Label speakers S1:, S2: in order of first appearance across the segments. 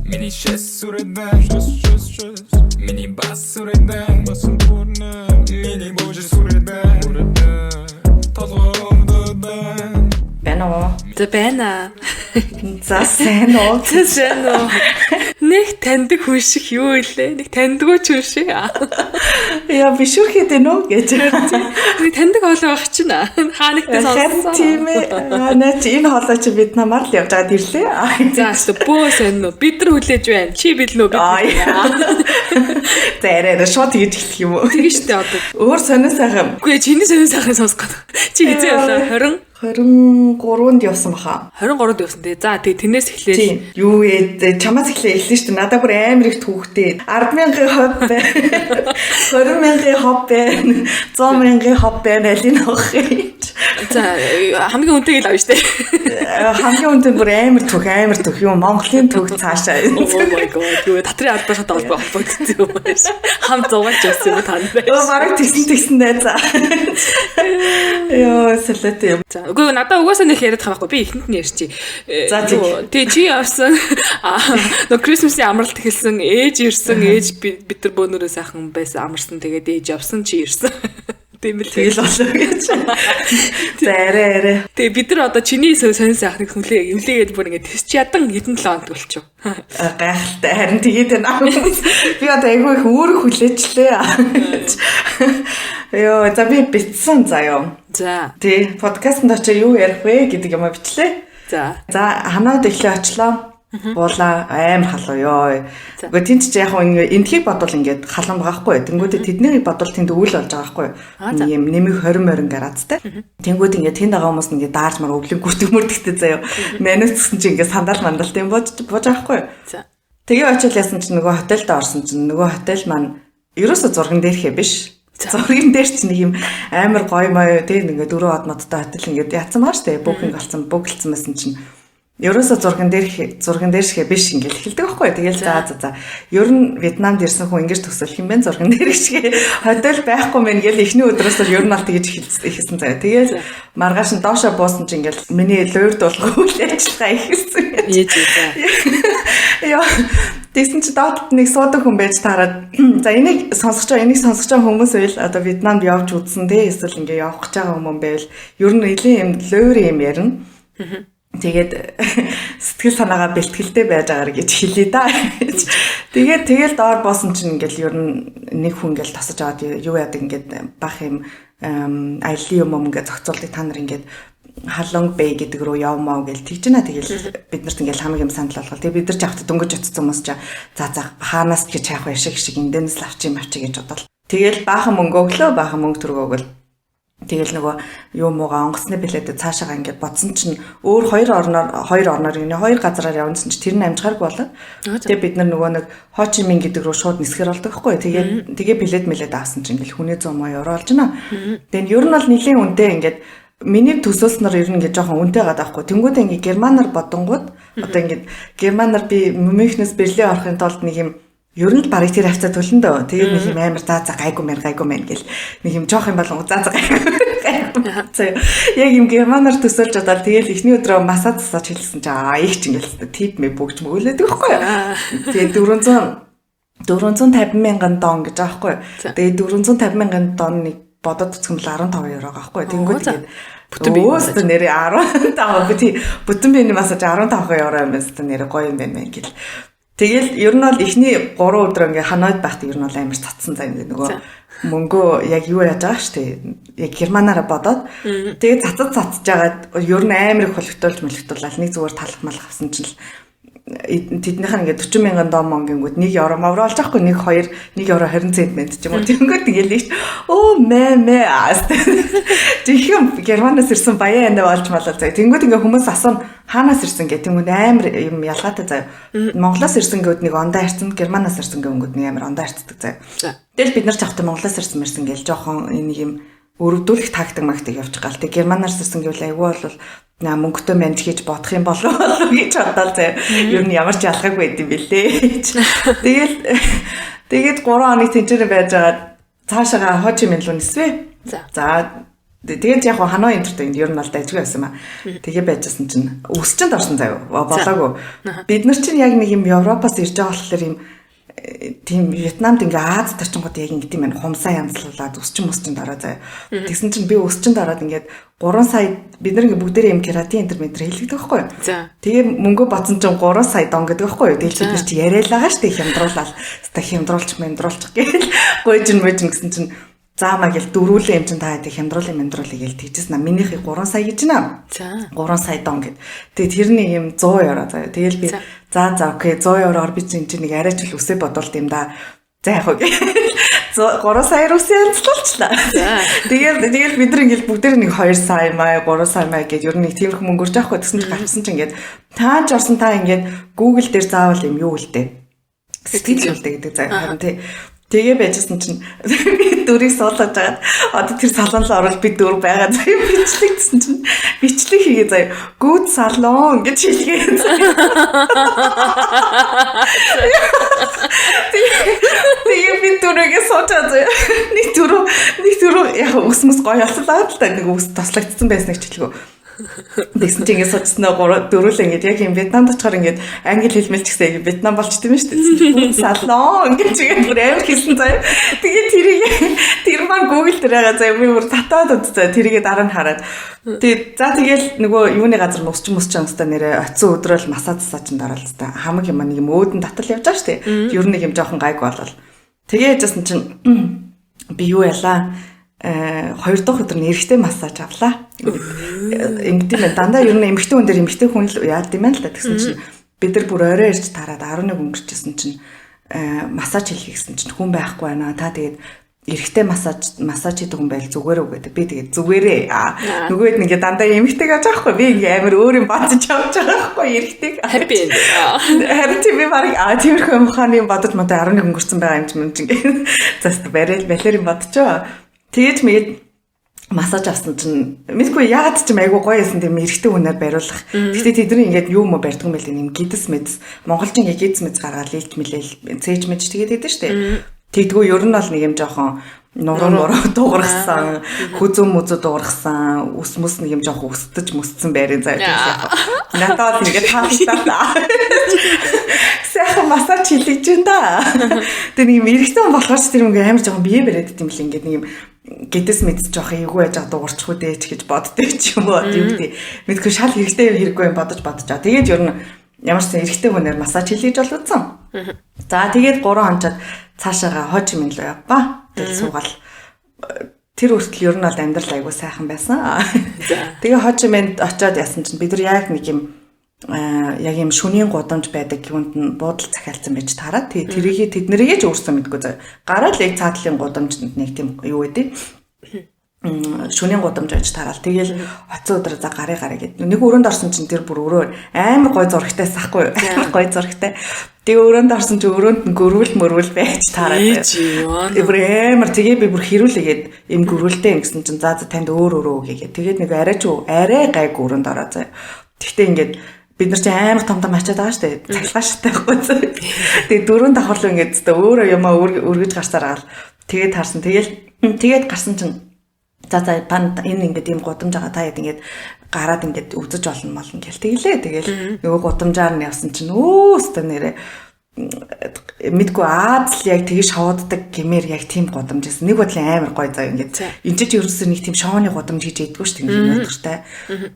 S1: Миний шэс сүрэдэн Миний бас сүрэдэн Миний боже сүрэдэн Толгоомдодэн
S2: Байна уу?
S3: За байна.
S2: За сайн уу?
S3: Сайн уу? Нэг таньдаг хүн шиг юу илээ? Нэг таньдгүй ч хүн шиг.
S2: Яа биш үү гэдэг нөө гэж.
S3: Нэг таньдаг хоолой байх чинь. Хаа нэгтээ сонссон.
S2: Тийм ээ. Наач энэ хоолой чи бид намаар л явж байгаад ирлээ.
S3: За бөө сайн уу? Бид нар хүлээж байна. Чи билнэ үү?
S2: За арай шууд тэгж хэлэх юм уу?
S3: Тэгэн штэ одоо.
S2: Өөр сонир сайхан.
S3: Үгүй чиний сонир сайхан сонсох гээд. Чи хизээ явлаа
S2: 23-нд явсан баха.
S3: 23-нд явсан тий. За тий тэрнээс эхлэв.
S2: Юу ээ чамаас эхлэв шүү дээ. Надад бүр амар их түүхтэй. 10,000 хоб байна. 20,000 хоб байна. 100,000 хоб байна. Алин авах юм.
S3: За хамгийн үнэтэйг л авна шүү дээ.
S2: Хамгийн үнэтэй бүр амар түүх юм. Монголын түүх цаашаа.
S3: Oh my god. Юу татрын албатай холбогдсон юм байна. Хамт зугаач явсан юм та нар.
S2: Бараг тэгсэн дээ за. Йоо салаатай юм.
S3: Үгүй надаа угаасаа нэг яриад байгаа байхгүй. Би ихэнд нь ярьчих.
S2: За
S3: тий чи явсан. Нөө Christmas-ийн амралт хэлсэн. Ээж ирсэн. Ээж бид нар бөөнөрөө сайхан байсан амарсан. Тэгээд ээж явсан чи ирсэн. Тийм л
S2: тэгэл болоо гэж. За арай.
S3: Тэгээ бид нар одоо чиний сонир сайхныг хүлээгээд бүр ингээд тест ядан хэдэн 7 хоног болчихв.
S2: Гайхалтай харин тэгээд байна. Би одоо айгүй их өөрөө хүлээчлээ. Йоо за би битсэн заяа.
S3: За.
S2: Тий подкастт очиж юу ярих вэ гэдэг юм бичлээ.
S3: За.
S2: За ханаад эхлээ очлоо. Уулаа амар халуу ёо. Гэхдээ тэнд ч яг энтхийг бодвол ингээд халуун байгаахгүй. Тэнгүүдээ тэднийг бодвол тэнд өвөл болж байгаа байхгүй. Ийм нэмэг 20 градустай. Тэнгүүд ингээд тэнд байгаа хүмүүс ингээд даарж мар өвлөг гүртэг мөрдөгтэй заяа. Манайс гэсэн чинь ингээд сандал мандал тийм бууж байгаа байхгүй.
S3: За.
S2: Тэгээ очил ясан чинь нөгөө хотелд орсон чинь нөгөө хотел маань ерөөсө зурган дээрхээ биш. Зурган дээр чинь нэг юм амар гоё мой тийм ингээд 4 од модтой хотел ингээд яатсан маа штэ. Бөглцсэн байсан чинь ерөөсө зурган дээр шигэ биш ингээл эхэлдэг байхгүй. Тэгэл за. Ер нь Вьетнамд ирсэн хүн ингэж төсөөлөх юм байна зурган дээр шигэ. Хотел байхгүй мэн гэл эхний өдрөөс л ер нь аль тэгж ихсэн заяа. Тэгэл маргааш нь доошоо буусан чинь ингээл миний луурд болгоо үйл ажиллагаа ихсэн. Яа. Тэгсэн чи доотд нэг суудаг хүн байж таарад за энийг сонсож байгаа хүмүүс байл одоо Вьетнамд явж үзсэн те эсвэл ингээ явах гэж байгаа хүмүүс байл ер нь нэлийн юм луур юм ярина. Тэгээд сэтгэл санаагаа бэлтгэлтэй байж байгаагаар гэж хэлээ да. Тэгээд доор боосон чинь ингээл ер нь нэг хүн ингээл тасаж аваад юу яадаг ингээд бах юм аялын юм ингээд зохицуулдаг та нар ингээд Халонг Бэй гэдэг рүү явмаа гэж тэгж байна. Тэгэл бид нарт ингээл хамаг юм санал болгол. Тэгээ бид нар ч авт дөнгөж очсон хүмүүс ч за хаанаас ч яах вэ шиг эндээс л авчих гэж бодвол. Тэгэл баахан мөнгө төргөө өгөл. Тэгэл нөгөө юу муугаа онгоцны билетэд цаашаага ингээд бодсон чинь өөр хоёр орноор гинэ хоёр газараар явсан чинь тэр нь амжихааргүй болоо. Тэгээ бид нар нөгөө нэг Хо Чи Минь гэдэг рүү шууд нисгэр болдог байхгүй. Тэгээ билет авсан чинь ингээл хүний 100 муу евро болж байна. Тэгээ ер нь бол нэлийн үнэтэй ингээд миний төсөөлснөр ер нь ингээд жоохон үнэтэй гадаг байхгүй. Тэнгүүдээ ингээд германаар бодонгууд одоо ингээд германаар би Мюнхнээс Берлин орохын тулд нэг юм ер нь барыг тэр хавцаа төлөн дөө. Тэгээд нэг юм амар за гайгүй мэн гэл нэг юм жоох юм болон за гайгүй. Яг юм германаар төсөөлж удаа тэгэл эхний өдрөө масаж засаж хэлсэн чи их ч ингээл тип мэ бүгж мөглөөдөг байхгүй юу. Тэгээд 450 мянган дон гэж байгаа байхгүй юу. Тэгээд 450 мянган доныг бодоод үзэх юм бол 15 евро байгаа байхгүй юу. Тэнгүүд тэгээд бүтэн бие нэрээ 15 би бүтэн биений масаж 15 евро юм байна. Нэрээ гоё юм байна гэл. Тэгэл ер нь бол эхний 3 өдөр ингээ ханаад байхад ер нь бол амар цацсан заа ингээ нөгөө мөнгөө яг юу яаж байгаа штэ яг германаараа бодоод тэгээд цацаж байгаад ер нь амар их хөлөгтүүлж нэг зүгээр талах малах авсан чинь тэднийх нь ингээ 40 мянган дон монгингүүд 1 евро мавр болж байхгүй 1 евро 20 цент ч юм уу тэнгүүд тэгэл л оо мэ тийм германаас ирсэн баян болж малаа заа тэнгүүд ингээ хүмүүс асуун хаанаас ирсэн гэх тэнгүүд амар юм ялгаатай заа Монголоос ирсэн гээд нэг ондоо харьцсан германаас ирсэн гээд нэг амар ондоо харьцдаг заа тэгэл бид нар ч авто Монголоос ирсэн гээл жоохон нэг юм өрөвдүүлэх тактик явж байгаа л тэг германаас ирсэн гэвэл айгүй бол мөнгөтэй манж хийж бодох юм болов гэж бодлоо заа. Ер нь ямар ч ялгаагүй байд юм бэлээ. Тэгээд 3 хоног тэнцээр байж байгаа цаашаага Хо Чи Минь руу нисвэ. За Тэгээд яг Hanoi Entertainment ер нь бол дайжгүй байсан маа. Тэгээ байжсэн чинь өсчөнд орсон заяа. Болоогүй. Бид нар чинь яг нэг юм Европоос ирж байгаа болохоор юм тийм Вьетнамд ингээ Аз тарчингууд яг ингэ тийм хумсаа янзлуулаад өсчин ороо заяа. Тэгсэн чинь би өсчөнд ороод ингээд 3 сая бид нар ингээ бүгдээрээ юм кератин интермедиар хэлдэг байхгүй юу? Тэгээ мөнгө бодсон чинь 3 сая дон гэдэг байхгүй юу? Тэгэл бид нар чи яриад байгаа шүү дээ хямдруулаад. Ста хямдруулчих гээл гойж гэсэн чинь заамаа гэл дөрүүлээ юм чинь та хэдий хямдруулъя гээл тэгжсэн на минийхийг 3 сая гэж нэ. За 3 сая дон гэд. Тэгээ тэрний юм 100 евро заяа. Тэгэл би за окей 100 евроор би чинь нэг арайч л үсээ бодвол юм да. За яг хөө 3 саяар үсээ янзлуулчлаа. Тэгээд бид нар ингээл бүгдээр нэг 2 сая маа 3 сая маа гэж ер нь нэг тиймэрхүү мөнгө өрж авахгүй гэсэн чинь гарсан чинь ингээд тааж орсон та ингээд Google дээр заавал юм юу үлдээ. Сэтгэл үлдээ гэдэг заяа харин тий. Тэгээ байжсэн чинь би дөрийг суулгаж байгаа. Одоо тэр салон руу орвол би дөр байгаа. Бичлэг гэсэн чинь бичлэг хийгээ заяа. Good salon гэж хэлгээ. Тэгээ би дөрөөгөө суучаа заяа. Нэг дөрөв яг өсмөс гоё боллоо л да. Нэг өс тослогдсон байсныг хэлгөө. Тэгсэн чинь ингээд суцснаа дөрүүлээ ингээд яг юм Вьетнамд очихоор ингээд англи хэлмэл ч гэсэн Вьетнам болчтой юм шүү дээ. Салон ингээд чигээр бүр амар хэлсэн заяа. Тэгээд тэр маань Google дээр байгаа заяа би бүр татаад үзсэн. Тэрийгээ дараа нь хараад. Тэгээд за тэгэл нөгөө юуны газар мөсч анхтай нэрээ оцсон өдрөөл масаацсаач дараал л та. Хамаг юм нэг юм өөдөн татал явж байгаа шүү дээ. Ер нь нэг юм жоохон гайг болол. Тэгээд яжсэн чинь би юу ялаа 2 дахь өдөр нь эрэгтэй массаж авлаа. Ингэдэм байна. Дандаа ер нь эмэгтэй хүн дээр эмэгтэй хүн л яад юм байна л да гэсэн чинь бид нар бүр орой ирж тараад 11 өнгөрчихсэн чинь массаж хийх гэсэн чинь хүн байхгүй байна. Та тэгээд эрэгтэй массаж хийдэг хүн байл зүгээр үү гэдэг. Би тэгээд зүгээрээ. Нөгөөд нэгээ дандаа эмэгтэйг авч байхгүй. Би ингээ амар өөр юм бодож авч байгаа байхгүй эрэгтэйг. Happy end. Харин тийм би баг тиймэрхүү муханы бодож модоо 11 өнгөрсөн байгаа юм чинь ингээ. Заст балер юм бодчихоо. Тэгээд мэд массаж авсан чинь мэдгүй яагаад ч юм айгу гоё юмсан тийм эрэгтэй хүнээр бариулах. Гэхдээ тэдний ингээд юу мө барьдаг юм байл юм гидс мэд монголчин гидс мэд гаргаад лилт мэлэл цээж мэж тэгээд байдаг штэ. Тэгдгүү ер нь бол нэг юм жоохон нуруу дуургасан, хүзүүн мүзүү дуургасан, ус мөс нэг юм жоохон өсдөж мөсцөн байрын заяа. Надад ингээд таалагдаа. Сайхан массаж хийлгэж байна да. Тэр нэг эрэгтэй хүн болохоор ч тэр ингээ амар жоохон бие бариад дим л ингээд нэг юм гэдэс мэдс жоох эйгүү яж дуурчих үү дээ ч гэж боддог ч юм уу юу гэдэг. Мэдгүй шал хэрэгтэй хэрэггүй юм бодож аа. Тэгээд ер нь ямар ч эрэгтэй хүнээр массаж хийлгэж бол үзсэн. За тэгээд 3 хонцод цаашаага Хо Чи Минь руу явбаа. Тэгэл суугаал. Тэр хүртэл ер нь бол амьдрал айгуу сайхан байсан. Тэгээ Хо Чи Миньд очиод ясан чинь бид нар яг нэг юм яг юм шөнийн гудамж байдаг юунд нь буудал захиалсан байж таараад тэрийг тэднэрийгээ ч өөрсдөө мэдгүй заа. Гараад л яг цаатлын гудамжинд нэг тийм юу гэдэг. Шөнийн гудамж байж таарал. Тэгэл хоцсон өдөр за гарыг гэд. Нэг өрөөнд орсон чинь тэр бүр өрөө амар гой зурагтай сахгүй. Гой зурагтай. Тэгээ өрөөнд орсон чинь өрөөнд нь гөрвөл байж таараад. Бүр амар тэгээ би бүр хэрүүлээгээд юм гөрвөлтэй гэсэн чинь за танд өөр гэгээд. Тэгээд нэг арай гайг өрөөнд ороо заа. Тэгтээ ингээд бид нар чинь амар том ачаад байгаа шүү дээ. Цахилгаан шаттай байхгүй. Тэгээ 4 давхарлуу ингээд өөрөө юмаа өргөж гарсаар гал. Тэгээд харсан. Тэгээд гарсан чинь за панд энэ ингээд юм гудамж байгаа та ингээд гараад ингээд үзэж болно гэл тэгэлээ. Тэгэл нөгөө гудамжаар нь явсан чинь өстө нэрэ мэдгүй Аз л яг тэгж шавууддаг гэмээр яг тийм гудамж гэсэн. Нэг бодлын амар гоё заа ингээд энэ ч ерөөсөө нэг тийм шооны гудамж хийж ядгүй шүү дээ өдөртэй.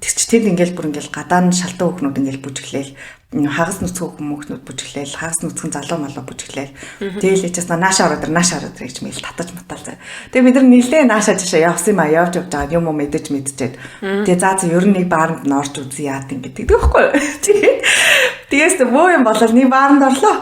S2: Тэгч тэр ингээл бүр ингээл гадаан шалтан хөөхнүүд ингээл бүжиглээл хагас нүцгэн хүмүүхнүүд бүжиглээл хагас нүцгэн залуу малуу бүжиглээл. Тэгэл ичээс наашаа ороод гэж мэйл татаж матал заа. Тэгээ бид нар нилээ наашаа жишээ явсан юм явж байгаа юм уу мэдчихэд. Тэгээ заа ер нь нэг бааранд нь орж үзье яат ингээд гэдэг байхгүй. Тэгээс бөө юм болол нэг бааранд орлоо.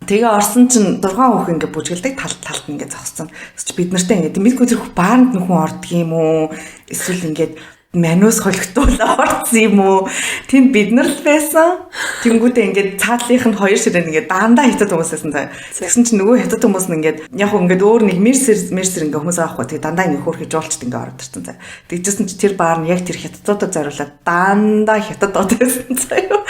S2: Тэгээ орсон чинь 6 хүүх ингээд бүжгэлдэг талд ингээд зогссон. Бид нартай ингээд мэдгүй тэр бааранд нөхөн ордог юм уу? Эсвэл ингээд манус холигтуулаа орсон юм уу? Тэнд бид нар л байсан. Тэнгүүдээ ингээд цаатлынх нь 2 ширээ ингээд дандаа хятад хүмүүс байсан заа. Тэгсэн чинь нөгөө хятад хүмүүс нь ингээд яг ингээд өөр нэг мерсер ингээд хүмүүс аахгүй. Тэгээ дандаа ингээд хөөрхөж жуулчд ингээд ороод ирсэн заа. Тэгжсэн чинь тэр баар нь яг тэр хятадуудад зориулаад дандаа хятадууд байсан заа.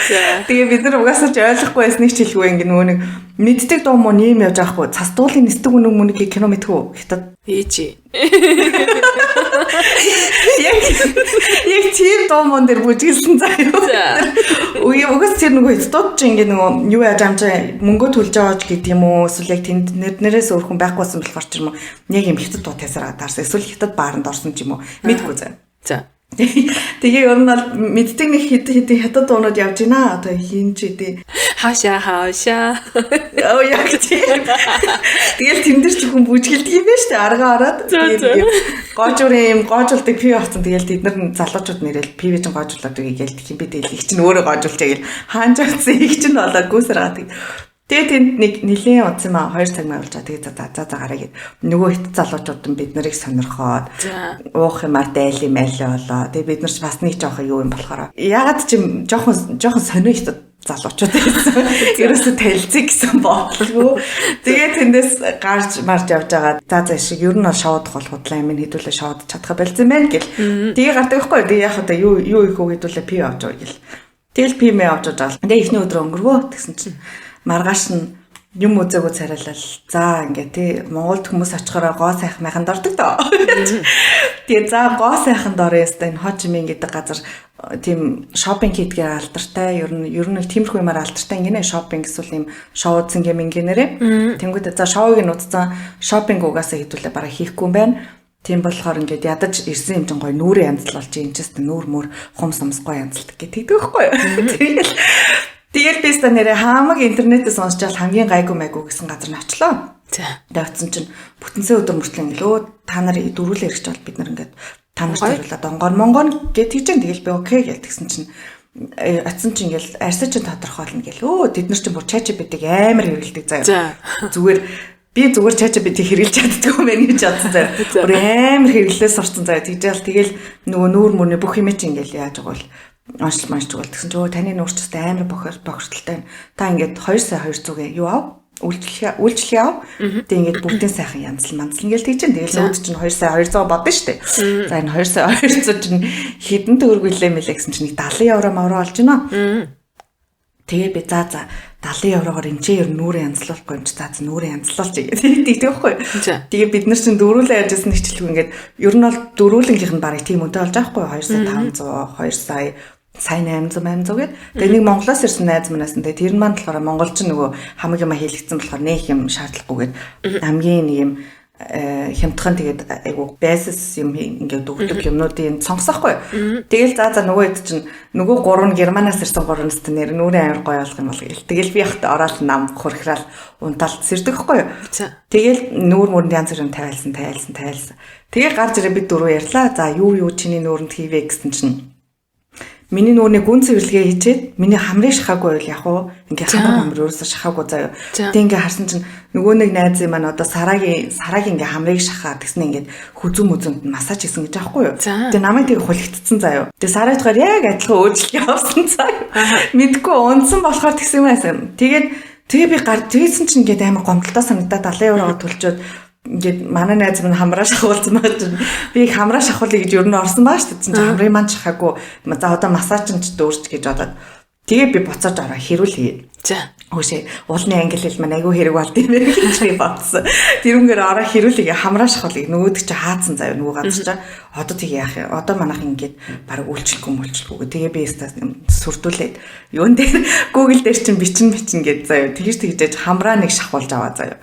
S2: Тэгээ бид нар угаасаа ч ойлгохгүй байсныг ч хэлгүй ингээд нөгөө нэг мэддэг дуу муу нэм явж аахгүй. Цас дуулын нисдэг үнэн мөнийг кино мэдхүү хятад ээжи. Яг тийм дуу мон дээр бүжгэлсэн заяа. Угаас тэр нөгөө дууд чи ингээ нөгөө юу яаж амжаа мөнгө төлж аваач гэдэг юм уу эсвэл яг тэнд нэрнээс өөрхөн байхгүйсэн болохоор ч юм уу яг юм хятад дуу тасараа таарсан эсвэл хятад бааранд орсон ч юм уу мэдгүй заяа.
S3: За.
S2: Тэгээ ер нь бол мэддэг нэг хятад хятад дуунууд явж байна. Одоо хин ч үдээ.
S3: Хаашаа.
S2: Оо яг тийм. Тэгэл тэн дээр ч хүн бүжгэлдэг юм байна шүү дээ. Аргаа ороод. Гоожурын юм гоожулдаг пив авсан. Тэгэл тэд нар залуучууд нэрэл пив чинь гоожуулаад гэлдэг юм би тэгэл их чинь өөрөө гоожуулчаа гэл хаанч авсан их чинь болоо гүйсэр гаадаг. Тэгээ тэнд нэг нилийн удсан маа 2 цаг маяг болж байгаа. Тэгээ за гараа гэд нөгөө хит залуучууд нь бид нарыг сонирхоод уух юмар дайли мэлээ болоо. Тэгээ бид нар ч бас нэг жоох юу юм болохоор ягаад ч юм жоохон сонио хит залуучууд байсан. Ерөөсөө танилцъя гэсэн бодлоо. Тэгээ тэндээс гарч марж явж байгаа. За шиг ер нь бол шоудах бол худлаа юм хэдүүлээ шоудж чадах байлцсан байна гэл. Тэгээ гардаг байхгүй. Тэгээ яах вэ? Юу их үг хэдүүлээ пив авч байгаа гэл. Тэгэл пив мэ авч байгаа. Тэгээ ихний өдрөө өнгөрвөө гэсэн чинь маргааш нь юм үзээгөө царайлал. За ингээ тий Монголд хүмүүс очихороо гоо сайхан майханд ордог доо. Тэгээ за гоо сайханд орё ёстой энэ Хожимин гэдэг газар тийм шопинг хийдгээр алдартай ер нь нэг тиймэрхүү юмар алдартай ингэнэ шопинг эсвэл юм шоу зингээ мингэнэрэ. Тэнгүүтээ за шоуг нь үзсэн шопинг угаасаа хэдүүлээ бараа хийхгүй юм байна. Тийм болохоор ингээд ядаж ирсэн юм чинь гоё нүрээ янзлал болж энэ ч гэсэн нүүр мөр хумс гоё янзлдаг гэдэг байхгүй. Тэгэл би ста нэрээ хамаг интернетээс сонсчаал хамгийн гайгүй майгүй гэсэн газар начлаа.
S3: За.
S2: Тэгсэн чинь бүтэнсээ өдөр мөртлөө ингэлөө та нар дөрүүлээ ирч бол бид нар ингээд та нар зориулаад онгон гэд тийж тэгэл би окей гэл тэгсэн чинь атсан чинь ингээл арьсаа чинь тодорхойлно гэл тэд нар чинь бүр ChatGPT-г амар хэрэгэлдэг заяа. Зүгээр би зүгээр ChatGPT хэрэглэж чаддгүй юм байна гэж бодсон заяа. Бүр амар хэрэглээс сурцсан заяа. Тэгэл нөгөө нүүр мөрний бүх юм чинь ингээл яаж байгаа бол онцлог манчдаг бол тэгсэн чинь таны нуурчтай амар бохирдолтой. Та ингээд 2 сая 200 юу ав? Үйлчлэгээ ав. Тэг ингээд бүгдийн сайхан янзлал манзлал ингээл тэгж чинь тэгэл өөд чинь 2 сая 200 бодно штэ. За энэ 2 сая 200 чинь хэдэн төгрөг билээ мэлээ гэсэн чинь 70 евро мавраа олж байна. Тэгээ би за 70 евроор энэ ч ер нь нүрээ янзлуулахгүй юм чи за нүрээ янзлуулж гэдэг байхгүй. Тэгээ бид нар чинь дөрүүлээ яжсэн нэгчлэг ингээд ер нь бол дөрүүлэнгийнх нь барыг тийм өдөө болж байгаа байхгүй 2 сая 500 2 сая 800 гэд. Тэгээ нэг Монголоос ирсэн найз манаас нь тэр нь маань болохоор монголч нөгөө хамаг юм хийлгэсэн болохоор нэг юм шаардлагагүйгээд хамгийн нэг юм хямдхан тэгээд айгу байсс юм ингээд өгдөг юмнуудын сонгосохгүй. Тэгэл за нөгөө хэд чинь нөгөө 3 Германаас ирсэн 3 нэст нэр нүрээ амар гоё болох юм бол гэл. Тэгэл би яхад ороод нам хурхраал унтаалт сэрдэг хгүй. Тэгэл нүүр мөрөнд янз бүрийн тайлсан. Тэгээ гарч ирээ бид дөрөв ярьлаа. За юу чиний нүүрэнд хийвэ гэсэн чинь миний нүүрний гүн цэвэрлэгээ хийчээд миний хамрыг шахаагүй байл яг уу ингээ хамар өөрөөсөө шахаагүй заяа. Тэг ингээ харсан чинь нөгөө нэг найз маань одоо сарагийн ингээ хамрыг шахаад гэсэн ингээд хүзүм мүзөнд массаж хийсэн гэж аахгүй юу. Тэг намайг тэг хулигдсан заяа. Тэг сараачгаар яг адилхан өөжлөг явсан заяа. Мэдгүй унсан болохоор тэгсэн юм байсан. Тэгээ би тэгсэн чинь ингээд амар гомдолтой санагдаад 70 евроо төлчөөд ингээд манай найз минь хамраа шахуулсан байж би их хамраа шахуулъя гэж ер нь орсон баа шүү дээ. Чинь хамрыг маань шахаагүй. За одоо массаж ч дүүрч гэж бодоод тэгээ би буцааж ороо хэрүүл. За. Өшөө уулны англи хэл маань айгүй хэрэг болд юм байна гэж би бодсон. Тэрүүгээр ороо хэрүүлээ хамраа шахуулъя. Нөгөөд чи хаацсан заяа нөгөө газар чи одоо тийг яах вэ? Одоо манайх ингээд баг үйлчлэхгүй. Тэгээ би сүрдүүлээд юун дээр Google дээр чинь бичин гэж заяа. Тэгж хамраа нэг шахуулж аваа заяа.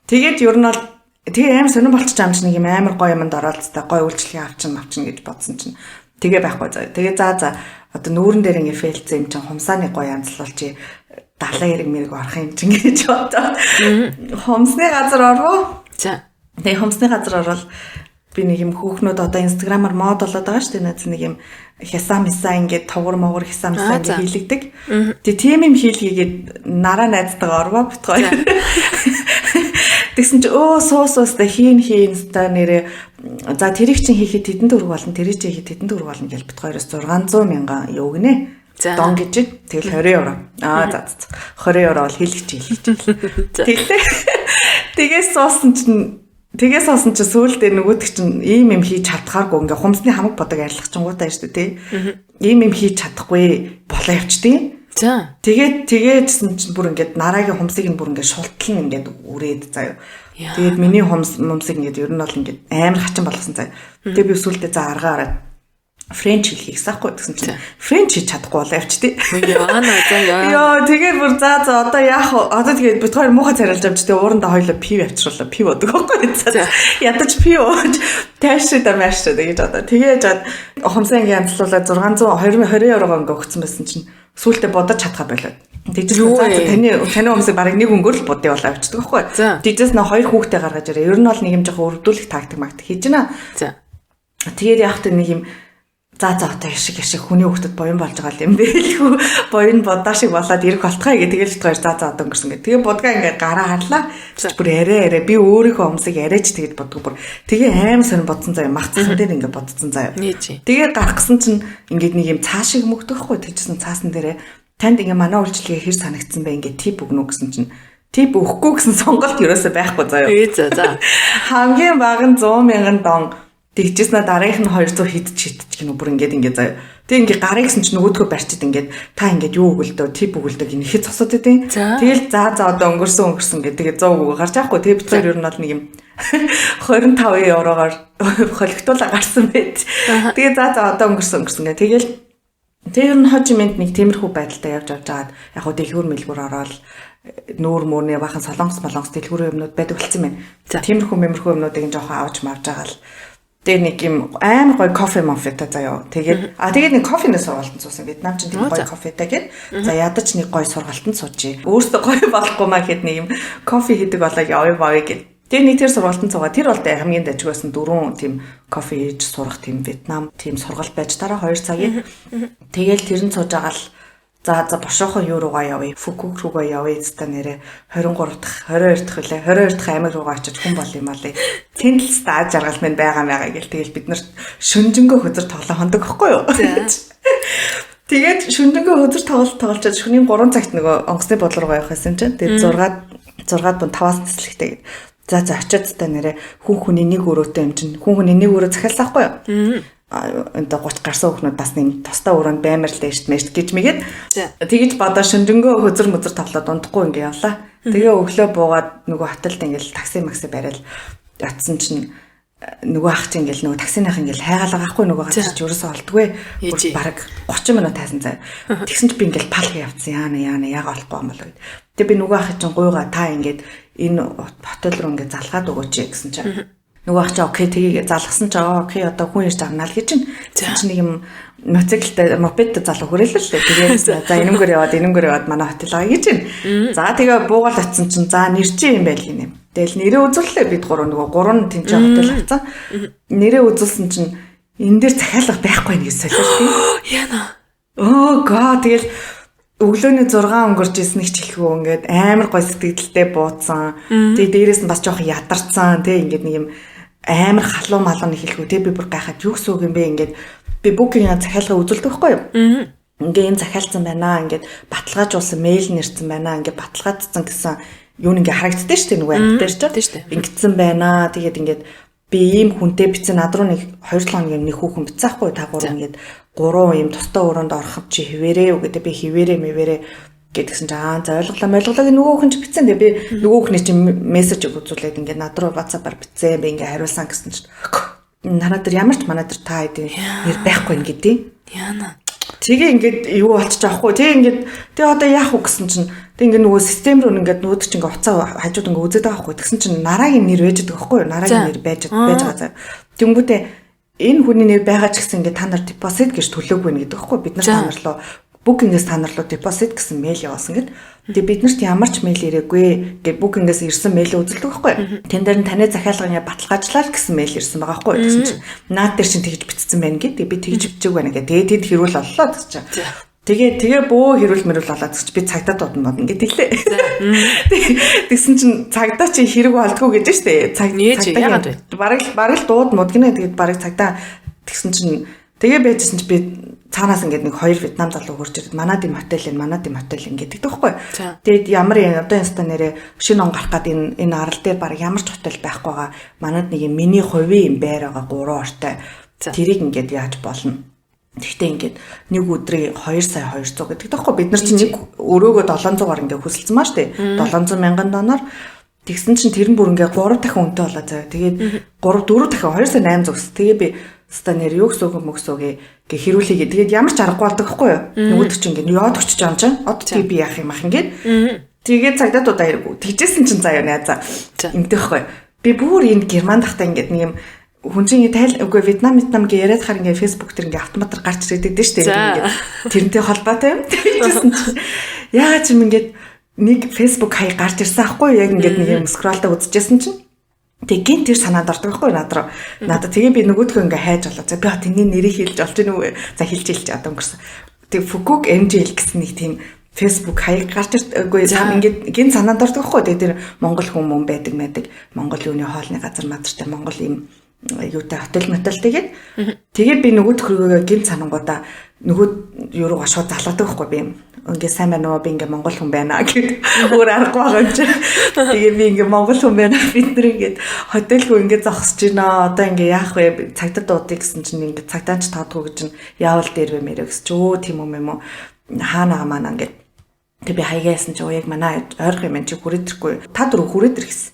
S2: Тэгээд ер нь бол тэгээ амар сонирн болчих чамч нэг юм амар гоё юмд оролцтой гоё үйлчлэгээ авчин гэж бодсон чинь тэгээ байхгүй заа. Тэгээ за одоо нүүрэн дээр ингээ фейлцээ юм чинь хумсааны гоё янзлуулчих 70 эрэг мэрэг орох юм чинь гэж бодоод хумсны газар орвоо. За. Тэгээ хумсны газар орвол би нэг юм хүүхнүүд одоо инстаграмаар мод болоод байгаа шүү дээ. Найз нэг юм хясаа ингээ тавгар могор хясаа ингээ хийлэгдэг. Тэгээ тийм юм хийлгээгээд нараа найзтайгаа орвоо битгой. Тэгсэн чи суустай хийн ста нэрээ за тэрийг чинь хийхэд хэдэн төгрөг болно тэрийг чинь хийхэд хэдэн төгрөг болно гэж бит 200 мянган юу гинэ дон гэж тэгэл 20 евро за 20 евро бол хийлгэж. Тэгээс суусан чинь сүүлдээ нөгөөдөг чинь ийм юм хийж чадхааргүй ингээ хумсны хамаг бодог арилгах чингуудаа шүү дээ тий. Ийм юм хийж чадахгүй болоо явчдیں۔
S3: За.
S2: Тэгээдсэн чинь бүр ингээд нарагийн хумсыг нь бүр ингээд шултлан ингээд үрээд заяа.
S3: Яа.
S2: Тэгээд миний хумсыг ингээд ер нь бол ингээд амар хачин болгосон заяа. Тэгээд би сүултээ за аргаараа Френч хэлхийг сахгүй гэсэн чинь Френч хийж чадахгүй болоо явч тий. Яа тэгээд бүр за одоо яах вэ? Одоо тэгээд бид хоёр муухай царилж авч тэгээд уурандаа хоёлоо пив авчруулаа. Пив одог байхгүй. Ядаж пив ууж тайшраа маашраа гэж одоо тэгээд хумсаа ингээд янзлуулаад 620 евроо ингээд өгсөн байсан чинь сүултээ бодож чадхаа болоод. Тэгжээс таны хүмүүсийг барыг нэг өнгөөр л будаа болоо авчдаг байхгүй. Тэгжээс нөө хоёр хүүхдээ гаргаж ирээ. Ер нь бол нэг юм жоохон өрдүүлэх тактик хийж байна.
S3: За.
S2: Тэгээд яах вэ нэг юм за одоо яшиг хүний хүүхдэд боён болж байгаа юм бэлгүй. Боён бодаа шиг болоод ирэх болтгоо гэх тэгэл битгаар за одоо өнгөрсөн гэх. Тэгээ будгаа ингээд гараа харлаа. Бүр арай би өөрийнхөө өмсөг арайч тэгэд бодгоо бүр. Тэгээ аим сонь бодсон заяа махцсан дээр ингээд бодсон заяа. Тэгээ гарах гэсэн чинь ингээд нэг юм цаа шиг мөгдөхгүй тэгжсэн цаасан дээрээ танд ингээ манай үйлчлэгээ хэр санагдсан бэ ингээ тип өгнө гэсэн чинь тип өгөхгүй гэсэн сонголт ерөөсөй байхгүй заяа.
S3: За.
S2: Хамгийн бага нь 100,000 дон тэгжсэн дараагийнх нь 200 хидчих гинөө бүр ингээ заяа. Тэг ингээ гараа гэсэн чинь нөгөөдгөө барьчихэд ингээ та ингээ юу өгөлдөө тип өгөлдөө гин ихэд цосоод идэв. Тэгэл за одоо өнгөрсөн ингээ тэгээ 100 өгөө гарч яахгүй тэг бид хоёр ер нь бол нэг юм 25 еврогоор холигтуулаа гарсан байт. Тэгээ за одоо өнгөрсөн ингээ тэгэл тэр нь хожимэнд нэг тиймэрхүү байдалтай явж аваад яг хөө дэлгүүр мэлгүүр ороод нүүр мөрний бахан солонгос дэлгүүрийн юмнууд байдаг болсон байна. Тиймэрхүү юмнуудыг нь жоохон авч мавж байгаа л тэгээ нэг юм амар гоё кофе мофета заяа. Тэгээд нэг кофенээс сургалтанд суусан. Вьетнам ч тийм гоё кофетай гээд за ядаж нэг гоё сургалтанд суучи. Өөртөө гоё болохгүй маа гэхэд нэг юм кофе хийдэг болоо яваа гээд. Тэгээ нэг тэр сургалтанд суугаа. Тэр бол хамгийн дажгүйсэн 4 тийм кофе хийж сурах тийм Вьетнам тийм сургалт байж дараа 2 цагийн. Тэгээл тэр нь сууж байгаа л за бошоохон юу руугаа явъя. Фукук руугаа явъя гэсэн нэрэ 23 дахь 22 дахь үлээ 22 дахь аймаг руугаа очиж хүн бол юм аа. Тэнд л стаж жаргал минь байгаа гэл тэгэл бид нарт шүнжэнгөө хөзөр тоглоо хондог байхгүй юу? Тэгээд шүнжэнгөө хөзөр тоглолцоод шөнийн 3 цагт нөгөө онгоцны бодлого руу явах гэсэн чинь тэгээд 6 бун 5-аас тэслэхтэй. За очиод та нэрэ хүн нэг өрөөтэй юм чинь хүн нэг өрөө захиалсан байхгүй юу? Энтэй 30 гарсан хүүхнүүд бас нэг тостаа өрөөнд баймар л дэшт мэшт гэж мэгээд тэгэж бодоо шүнжэнгөө хөзөр тоглоод унтахгүй ингээ явлаа. Тэгээ өглөө буугаад нөгөө хотелд ингээл такси бариад ятсан чинь нөгөө ах чинь ингээл нөгөө таксиных ингээл хайгаалга ахгүй нөгөө газар ч ерөөсөө олдгүй. Бараг 30 минут тайсан заяа. Тэгсэн чи би ингээл палх явцсан яана яга олохгүй юм болоо. Тэгээ би нөгөө ах чинь гуйгаа та ингээд энэ хотел руу ингээд залгаад өгөөч гэсэн чинь нөгөө ах чи окей тгийгээ залгасан ч окей одоо хүн ирж авнаа л гэж чинь нэг юм мотоциклтай мопедтэй залуу хүрээлээ л тэгээд за энэмгээр яваад манай хотел аа гэж чинь за тэгээ буугаал атсан чинь за нэр чи юм байл гинэ. Тэгэл нэрээ үзүүллээ бид гурван тэнцээ хотел авцсан. Нэрээ үзүүлсэн чинь энэ дээр захиалга байхгүй нэг солиортой.
S3: Яна.
S2: Тэгэл өглөөний 6 өнгөрч ирсэн их чихлгүй ингээд амар гой сэтгэлдээ буудсан. Тэгээ дээрээс нь бас жоохон ядарсан. Тэгээ ингээд нэг юм амар халуун малгын хэлэхгүй. Тэгээ би бүр гайхаад юу гэсэн үг юм бэ ингээд би букинг захиалга үзүүлдэг байхгүй юу? Ингээд энэ захиалсан байна. Ингээд баталгаажуулсан мэйл нэрсэн байна. Ингээд баталгаажсан гэсэн юу нэг харагддаг шүү дээ нөгөө амьд дээр ч. Ингэсэн байна. Тэгээд ингээд би ийм хүнтэй бицэн над руу нэг 2 хоногийн нэг хүүхэн бицээхгүй та гурав ингээд 3 ийм тустай өрөөнд орох чи хിവэрээ гэдэг би хിവэрээ мэвэрээ гэдгсэн чинь за ойлголоо нөгөө хүн ч бицэн дээ би нөгөө хүний чинь мессеж өгүүлээд ингээд над руу WhatsApp-аар бицээ би ингээд хариулсан гэсэн чинь нараа дээр ямар ч манай дээр та хэдийн нэр байхгүй ингэдэй.
S3: Яна.
S2: Тэгээ ингээд юу болчих жоохгүй. Тэгээ одоо яах вэ гэсэн чинь тэг ингээд нөгөө систем рүү ингээд нүүд чинь ингээд уцаа хажууд ингээд үзээд байгаа байхгүй. Тэгсэн чинь нарагийн нэр байж байгаа байхгүй юу? Нарагийн нэр байж байгаа. Тэнгүүтээ энэ хүний нэр байгаа ч гэсэн ингээд та нар депозит гэж төлөөгүй нэ гэдэг байхгүй. Бид нар та нар руу букингээс та нар руу депозит гэсэн мэйл явуулсан гэд. Тэгээ бид нарт ямар ч мэйл ирээгүй гэж букингээс ирсэн мэйл үзэлдэг байхгүй. Тэн дээр нь таны захиалга ингээд баталгаажлаа гэсэн мэйл ирсэн байгаа байхгүй. Тэгсэн чинь наад дээр чинь тэгж бичсэн байна гэд. Би тэгж бичээг байна гэдэг. Тэгээ тэд хэрүүл оллоо гэж чинь. Тэгээ бөө хэрүүл мэрүүл олоод гэж би цагдаа дуудана гэдэг лээ. Тэгсэн чинь цагдаа чи хэрэг болдгоо гэж штэ. Цагдаа бараг дууд модгинэ тэгээд бараг цагдаа тэгсэн чинь тэгээ байжсэн чи би цаанаас ингээд нэг 2 Вьетнам залуу хурж ирээд манад им хотел ингээд байхгүй. Тэгээд ямар одоо инста нэрээ шинэ он гарах гад энэ арал дээр баг ямар ч хотел байхгүйгаа манад нэг юм миний хувийн юм байр байгаа 3 ортой. Тэрийг ингээд яаж болно. Тэгтээ ингээд нэг өдрийн 2 сая 200 гэдэг таахгүй бид нар чинь нэг өрөөгөө 700-аар ингээд хөсөлсөн маа штэ 700 мянган доноор тэгсэн чинь тэр нь бүр ингээд 3 дахин үнэтэй болоо заяа. Тэгээд 4 дахин 2 сая 800 гэсэн. Тэгээ би станер юу гэсэн мөксөгээ гэ хэрүүлээгээ. Тэгээд ямар ч аргагүй болдог байхгүй юу? Нөгөөд чинь ингээд яад өчөж байгаа юм чинь. Одоо тий би яах юм ах ингээд. Тэгээд цагдаад удаа хэрэггүй. Тэгжсэн чинь заяа найзаа. Ингэдэг байхгүй. Би бүр энэ герман дахтаа ингээд нэг юм хүн чинь үгүй Вьетнам гэ яриад хаар ингээ фэйсбүүк тэр ингээ автоматар гарч ирээд дээ шүү дээ ингээ тэрнтэй холбоотой юм. Тэгжсэн чинь яагаад ч юм ингээд нэг фэйсбүүк хаяг гарч ирсэн аахгүй яг ингээд нэг юм скроллдоо үзчихсэн чинь тэг гин тэр санаанд ордог аахгүй надад тэгээ би нөгөөдхөө ингээ хайж болоо. За би тэний нэрийг хэлж олж гинүү. За хэлж одоо өнгөрсөн. Тэг Фукук MJL гэсэн нэг тийм фэйсбүүк хаяг гарч ирдэггүй ингээд гин санаанд ордог аахгүй. Тэгээ тэр Монгол хүмүүс байдаг мэдэг Монгол юуны хоолны газар мадартай Монгол юм юутай хотел метал тэгээд би нөгөөд хөргөө гин цанангуудаа нөгөө юу руу шууд залгадаг байхгүй би ингээ сайн байна уу би ингээ монгол хүн байна гэд өөр аргагүй байгаа юм чи тэгээд би ингээ монгол хүн байна бид нар ингээ хотелгүй ингээ зогсож байна одоо ингээ яах вэ цагтад дуудыг гэсэн чинь ингээ цагтаач таадгүй гэж нь яавал дээр вэ мэрэ гэж өө тийм юм уу хаана маань ингээ тэг би хаягаасан чи яг манай ойрхон юм чи хүрээдрэхгүй та дөрөв хүрээдэр гэсэн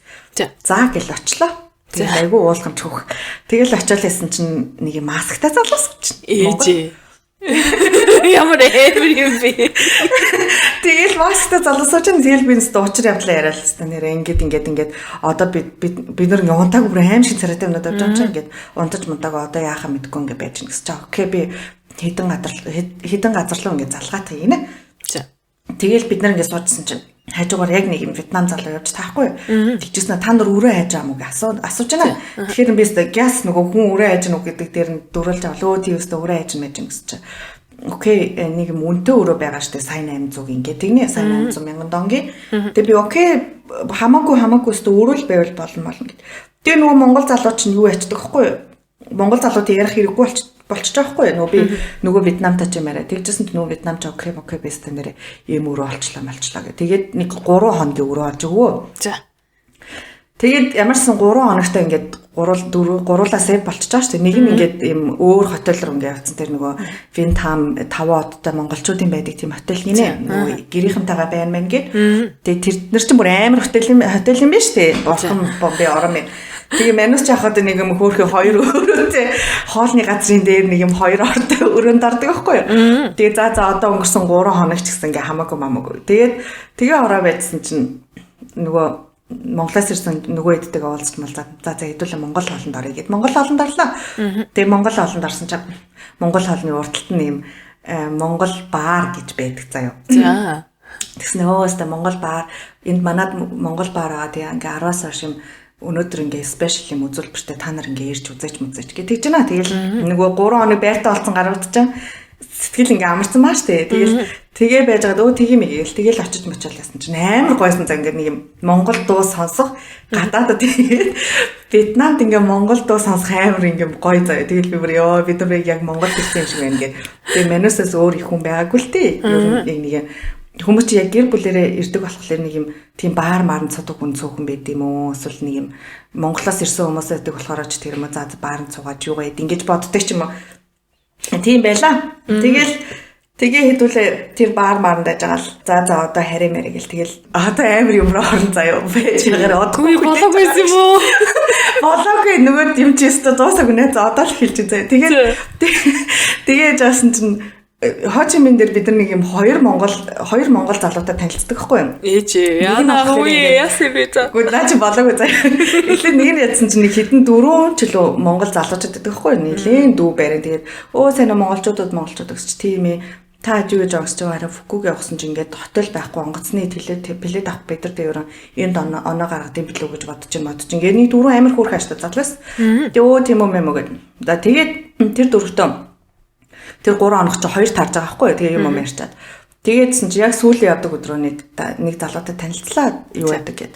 S2: за гэл очлоо. Тэгээ айгүй уулгамж хөөх. Тэгэл очиод хэлсэн чинь нэг масктай залуусч чинь. Ямар эвэр юм бэ? Тэгэл масктай залуусч чинь тэгэл би нэстэ учир явдлаа яриад л та нэрээ ингээд одоо бид нар ингээ унтааг бүр аим шиг царайтай юмнууд авч байгаа юм ингээд унтаж мунтааг одоо яахаа мэдгүй ингээ байж гэнэ гэсэн чинь окей би хэдэн газар руу ингээ залгаатай гинэ. Тэгэл бид нар ингээ суужсэн чинь хажуугаар яг нэг юм Вьетнам залуу явж таахгүй. Тэгжсэн та нар өрөө хайж байгаа мó гэж асууж байна. Тэгэхээр би өстө гяс нөгөө хүн өрөө хайж нүг гэдэг дээр нь дөрүүлж байгаа. Лөө тий өстө өрөө хайж мэж юм гэсэн чинь. Окей нэг юм үнэтэй өрөө байгаа штэ сайн 800 ингээд тэгнэ сайн 800 мянган донгийн. Тэгээ би окей хамаагүй өстө өрөөл байвал болно гэд. Тэгээ нөгөө монгол залуу чинь юу ячдаг байхгүй юу? Монгол залууд ярих хэрэггүй болчихж байгаа хгүй нөгөө би нөгөө Вьетнамтай ч юм арай тэгжсэн нөгөө Вьетнам ч окей бэст нэрээ юм өрөө олчлаа гэх. Тэгээд нэг 3 хоногийн өрөө олж өгөө. За. Тэгээд ямарсан 3 хоногтой ингээд 3 сая болчихж байгаа шүү дээ. Нэг нь ингээд юм өөр хотел руу ингээд явцсан тэр нөгөө Винтам 5 одтой монголчуудын байдаг тийм хотел гинэ. Нөгөө гэрийнхэнтэйгээ байна мэн гээд. Тэгээд тэр нэр чинь бүр амар хотел юм биш үү? Бурхан би ором юм. Тэгээ манус ч яхад нэг юм хөөхөө 2 өрөөтэй хоолны газрын дээр нэг юм 2 ортой өрөөнд ордог байхгүй юу. Тэгээ за одоо өнгөрсөн 3 хоног ч гэсэн ингээ хамаагүй. Тэгээ ороо байцсан чинь нөгөө Монголоос ирсэн нөгөө эдтэйгээ уулзсан бол за хэдүүлээ Монгол хоолнд орё гэд Монгол хоолнд орлоо. Тэгээ Монгол хоолнд орсон чинь Монгол хоолны урталт нь юм Монгол баар гэж байдаг заяа. За. Тэгснэ өөстө Монгол баар энд манад Монгол баар байгаа тэгээ ингээ 10-аас хойш юм өнөөдөр ингээ спешиал юм үзүүлбэртэй та нар ингээ ирж үзээч гэж тэгж байна. Тэгэл нөгөө 3 хоног байртаа олцсон гаруудчихсан. Сэтгэл ингээ амарсан маа штэ. Тэгээ байж байгаа тийм игээл тэгэл очиж мочол ясан чинь амар гойсон за ингээ нэг юм Монгол дуу сонсох гадаадад тэгээд Вьетнамд ингээ Монгол дуу сонсох амар ингээ гоё заяа. Тэгэл би бүр ёо бид нар яг Монгол гэсэн юм шиг байна гэ. Тэгээ манусаас өөр их хүн байгаагүй л тий. Ер нь нэг хүмүүс чи яг гэр бүлэрээ ирдэг болохоор нэг юм тийм баар маарн цудаг хүн цөөхөн байд юм уу эсвэл нэг юм Монголоос ирсэн хүмүүс байдаг болохоор ч тэр юм за баарн цугаад юу байд ингэж боддог ч юм уу тийм байла. Тэгээ хэдүүлээ тэр баар маарнд ажгаал за одоо харин мэрэ гэл тэгэл одоо амар юм руу орон заяа байж байгаа одгүй
S3: болоогүй юм уу
S2: болоогүй нөгөө юм чи өстө дуусаагүй нэ за одоо л хэлж заяа тэгээ жаасан чинь Хожимин дээр бид нар нэг юм 2 монгол залуутай танилцдаг хгүй юу?
S3: Ээжээ. Яна хөөе яасан бэ за.
S2: Гэхдээ наа чи болоогүй заяа. Эхлээд нэг нь ядсан чинь нэг хэдэн 4 ч лөө монгол залуучууд байдаг хгүй юу? Нилийн дүү байран тэгээд сайн монголчуудад гэсч тийм ээ. Та юу гэж огсож байгаа Фукуг явсан чинь ингээд хотел байхгүй онгоцны плед авах бид нар дээр энд оноо гаргадсан билүү гэж бодож ингээд нэг 4 амир хөөрхөн аштай залуус. Тэгээ тийм юм гээд. За тэгээд тэр дөрөвтөө тэр 3 хоног чи 2 тарж байгаа байхгүй юу? Тэгээ юм ярьчаад. Тэгээдсэн чи яг сүүлийн ядаг өдрөө нэг залуутай танилцлаа юу байдаг гэд.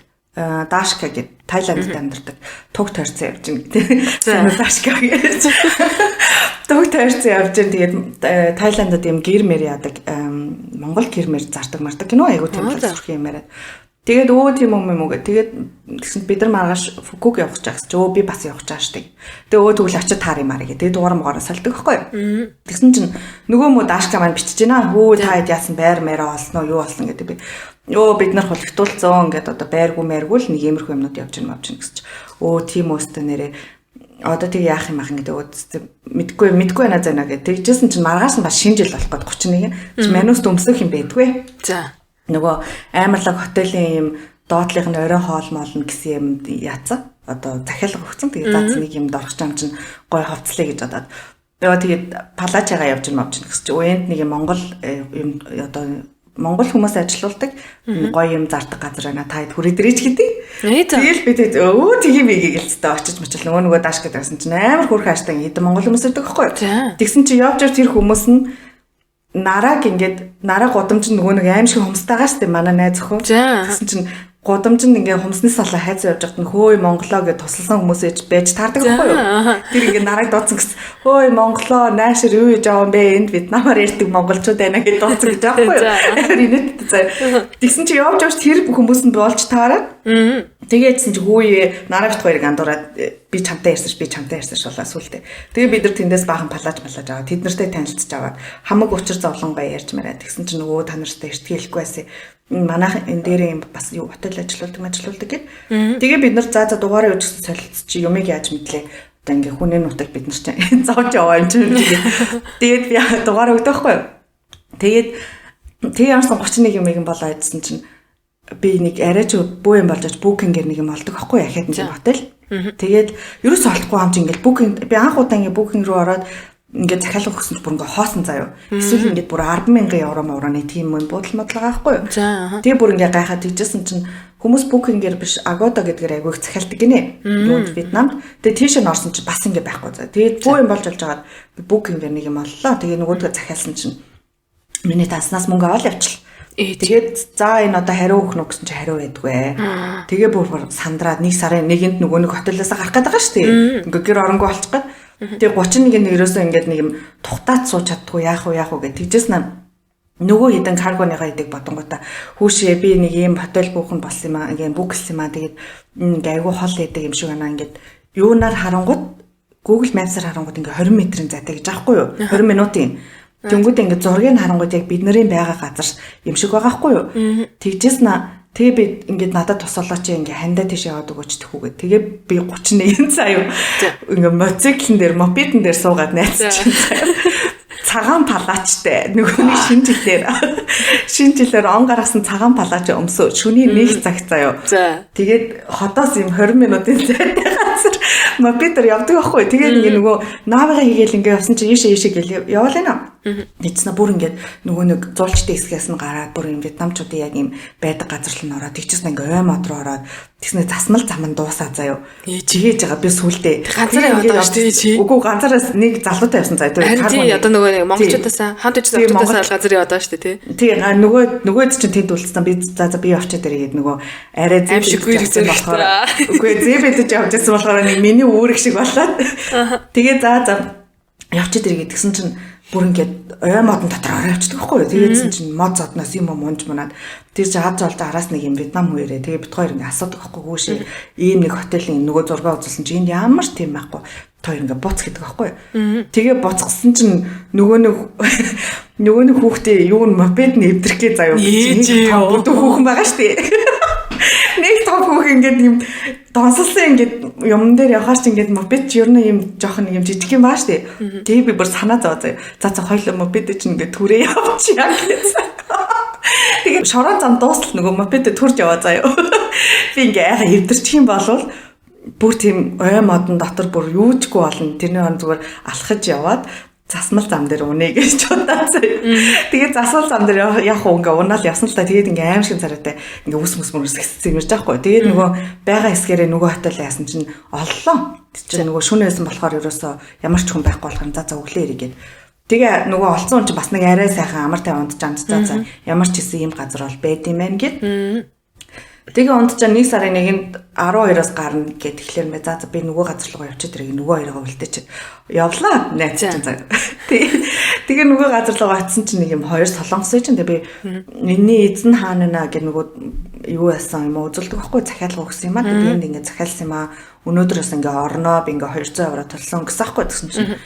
S2: Дашка гэд Тайландд амьдардаг. Туг тойрцсон явж гин гэдэг. Сайн Дашка гэж. Туг тойрцсон явж гин тэгээд Тайландд юм гэр мэр яадаг. Монгол гэр мэр зардаг мардаг гинөө айгуу тийм л сурах юм яриад. Тэгээд тийм юм уу гэ. Тэгээд тэгсэн бид нар маргааш Фукуг явах гэж байгаас чи би бас явах гэж штеп. Тэгээд тэгвэл очиж таар юм аа гэ. Тэгээд дугаар могоороо солидог байхгүй юу? Тэгсэн чинь нөгөө мө даашка маань бичиж байна. Та хэд яасан байр мээрээ олсноо юу болсон гэдэг би. Бид нар хулигтуулцсан ингээд одоо байргуу мэргүүл нэг иймэрхүү юмнууд явж гин гэж. Тийм өстө нэрээ одоо тэг яах юм ах ингээд мэдгүй байна зэнэ гэдэг. Тэгжсэн чинь маргааш нь бас шинэ жил болох гээд 31. Чи манус өмсөх юм байдгүй.
S3: За.
S2: Нөгөө Амарлаг хотелийн юм доотлих нь орой хоол моолно гэсэн юм яатсан. Одоо захиалга өгсөн. Тэгээд заац нэг юм дорох юм чинь гой хувцлаа гэж бодоод. Тэгээд палачаага явж гэсэн чи үенд нэг юм Монгол юм одоо Монгол хүмүүс ажилуулдаг гоё юм зардаг газар байна. Та хэд хүрээ дэрэж гэдэг. Тэгэл бид тийм гэлцтэй очиж мочил нөгөө дааш гэдэгсэн чинь амар хөрх хааштай хэдэн Монгол хүмүүс ирдэг байхгүй. Тэгсэн чи явж тэр хүмүүс нь нараг гудамж нөгөө нэг аим шиг хумстайгаа штэ манай найз өхөө. Тэгсэн чинь гудамж ингээ хумсны салаа хайц явж байхад нь хөөй Монголоо гэж тусалсан хүмүүс байж таардаг байхгүй юу? Тэр ингээ нараг дуудсан гэсэн хөөй Монголоо наашир юу хийж байгаа юм бэ? Энд Вьетнамаар ирдэг монголчууд байна гэж дуудсан гэж байхгүй юу? Тэгсэн чи явж тэр хүмүүс нь болж таараа. Тэгээдсэн чи хөөе нарагт хоёрыг андуураад би чамтай ярьсан шулаа сүултээ. Тэгээ бид нар тэндээс баахан палаж аваад тэд нартай танилцж аваад хамаг учир зовлонгоо ярьж мараад тэгсэн чи нөгөө та нартай эртгээ хэлэхгүй байсан. Манайх энэ дээр юм бас юу хотел ажиллаулдаг гэд. Тэгээ бид нар за дугаараа өгсөн солилцсон чи юмыг яаж мэдлээ. Одоо ингээ хүний нутаг бид нар чинь зовж яваа юм чинь. Тэгээд би дугаараа өгдөг байхгүй юу. Тэгээ ямарсан 31 юм болоо идсэн чинь би нэг арайч бүү юм болж букингээр нэг юм олдог байхгүй яхад нэг хотел. Тэгээд ерөөсөө олохгүй юм чи ингээл букинг би анх удаа ингээ букинг руу ороод ингээд захиалга өгсөн ч бүр ингээ хоосон заяа. Эсвэл ингээд бүр 100000 евро мөрөний тийм юм буудал модлага байхгүй юу? Тэгээ бүр ингээ гайхаад тийжсэн чинь хүмүүс букингээр биш Agoda гэдгээр айгүйх захиалдаг гинэ. Юунд Вьетнамд. Тэгээ тийш нь орсон чинь бас ингээ байхгүй заяа. Тэгээд бүү юм болж байгаад букингээр нэг юм оллоо. Тэгээ нөгөөдгөө захиалсан чинь миний таснаас мөнгө аваад явчихлаа. Тэгээд за энэ одоо хариу өгнө гэсэн чи хариу байдгүй. Тэгээ бүр сандраад нэг сарын нэгэнд нөгөө нэг хотелоос гарах гээд байгаа шүү дээ. Ингээ гэр оронгоо олчих гээд. Тэгээ 31-нд ерөөсөө ингээд нэг юм тухтаад сууж чаддгүй яах вэ гэж тэгжсэн нөгөө хідэн каргоныхаа идэг бодонгуудаа хүүшээ би нэг юм хотел буухан болсон юм аа ингээд бүкэлсэн юм аа тэгээд ингээ айгүй хол идэг юм шиг байна ингээд юунаар харангууд Google Maps-аар харангууд ингээ 20 метрийн зайтай гэж аахгүй юу 20 минутын тэнгууд ингээ зургийг харангууд яг бид нарын байгаа газар юм шиг байгаа хгүй юу тэгжсэн тэгээ би ингээд надад тусалаа чи ингээ хандаа тийш яваад өгөөч тэхүүгээ тэгээ би 31 цаа юу ингээ мотоциклэн дээр мопедэн дээр суугаад найзчих цагаан палаачтай нөгөөний шинэ жилээр он гаргасан цагаан палаач өмсөө шөнийн нэг цаг заяа. Тэгээд хотоос юм 20 минутын зайтай газар мопедээр явдаг байхгүй. Тэгээд ингээ нөгөө наавыгаа хийгээл ингээ явсан чи ийшээ гэл яваал байна. Эцнэ бүр ингээ нөгөө нэг зуулчтай хэсгээс нь гараад бүр юм Вьетнамчуудын яг юм байдаг газар л н ороод тэгчихсэн ингээ ой мод руу ороод тэгснэ засмал зам нь дуусаа заяа. Чигээж байгаа би сүулдэ.
S3: Ганцаараа яваад шүү дээ чи.
S2: Үгүй ганцаараас нэг залуутай явсан заяа.
S3: Тий одоо нөгөө монголчуудаас хамт иж залуутаас газар яваад байгаа шүү дээ тий. Тий
S2: нөгөөд чинь тэнд үлдсэн би би явчаад ирээд нөгөө арай
S3: зэвшиггүй хэрэгцээ болохоор
S2: үгүй зэвэдэж явж байсан болохоор нэг миний үүрэг шиг болоод тэгээ за явчаад ирээд тэгсэн чинь бүр ингээд ой модон дотор ороо явчихдаг байхгүй юу. Тэгээдсэн чинь мод зодноос юм мунж манаад тэр жаад жолд араас нэг юм Вьетнам хүээрээ тэгээ бит хоёр ингээд асуудаг байхгүй хүүшээ ийм нэг хотелийн нөгөө зураг үзүүлсэн чинь энд ямар ч тийм байхгүй хоёр ингээд буц гэдэг байхгүй юу. Тэгээ буцгсан чинь нөгөө нэг хүүхдээ юу н мопед нэвдрэх гээ заяа гэж том хүүхэн байгаа штэ. Нэг том хүүхэн ингээд юм донсолсон ингээд юм дээр явахаар чи ингээд мопед ч ер нь юм жоох нэг юм жижиг юм баа штэ. Тэгээ би бүр санаа зовоо заяа. За хоёул мопед чинь ингээд түрээ явчихъя гэсэн. Тэгээ шорон зам дуустал нөгөө мопед төрж яваа заяа. Би ингээд айха эвдэрчих юм болвол бүр тийм ой модон дотор бүр юучгүй болно. Тэрний хон зүгээр алхаж яваад засмал зам дээр унэ гэж бодсон. Тэгээд засмал зам дээр яг ингээ унаал явсан л та тэгээд ингээ аим шиг царайтай ингээ ус хэсцсэн юм жаахгүй. Тэгээд нөгөө байгаа хэсгээрээ нөгөө хотел яасан чинь оллоо. Тэг чи нөгөө шүн байсан болохоор ерөөсөө ямар ч хүн байхгүй болохоор за өглөө ирээ гэд. Тэгээ нөгөө олцсон хүн чинь бас нэг арай сайхан амар тавинд за ямар ч хэсэг ийм газар бол байд юм байна гэд. Тэгээ унтчаа нэг сарын нэгэнд 12-оос гарна гэд тэгэхээр мэ за би нөгөө газар руу явчихад ирээ нөгөө хоёроо үлдээчихэд явлаа найз чинь за. Тэгээ нөгөө газар руу гацсан чинь нэг юм хоёр солонгос чинь тэгээ би энэний эзэн хаана наа гэх нөгөө юу яасан юм үзүүлдэг байхгүй захиалга өгсөн юм аа. Тэгээд ингээд захиалсан юм аа. Өнөөдрөөс ингээ орноо би ингээ 200 евро төлсөн гэсэн аахгүй гэсэн чинь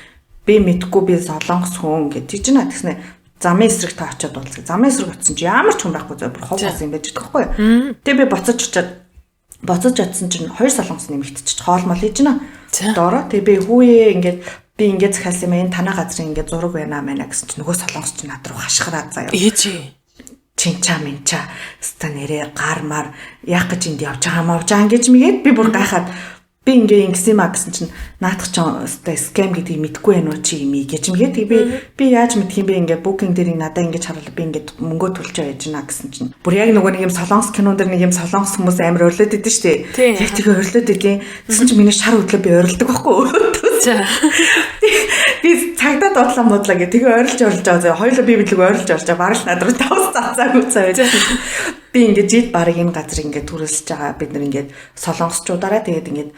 S2: би мэдгүй би солонгос хүн гэж тийж нэ тэгснэ замын эсрэг та очиод уулзах. Замын эсрэг очсон чи ямар ч хүн байхгүй зөө бүр хов болсон юм байж байгаа байхгүй. Тэгээ би буцаж очсон чинь 2 солонгос нэмэгдчих хоолмол хийж байна. Доороо тэгээ би хүүе ингээд би ингээд захиалсан юм энэ танаа газрын ингээд зураг байна маа гэсэн чинь нөгөө солонгос чинь над руу хашгираад заяа. Чинча минча ста нэрээ гармаар яах гэж энд явж байгаа мавж байгаа гэж мэгээд би бүр гайхаад би ингээ ингэсэн маа гэсэн чинь наадах ч ста скам гэдгийг мэдгүй байна уу чи юм гэж мэгээд би яаж мэдх юм бэ ингээ букинг дээр надаа ингээ харуул би ингээ мөнгө төлж байж гинэ гэсэн чинь бүр яг нөгөө нэг юм солонгос кинон дээр нэг юм солонгос хүмүүс амар өрлөөд идэв штэ яг тэгээ өрлөөд идэв гэсэн чинь миний шар хөдлөө би ойрлдог байхгүй би цагдаа дуудлаа гэх тэгээ ойрлж байгаа. Хоёулаа би бидлэг ойрлж орж байгаа. Бараг над руу тавс цацаагүй цаа байж. Би ингээд жид барыг энэ газар ингээд төрөлсөж байгаа. Бид нар ингээд солонгосчуудаараа тэгээд ингээд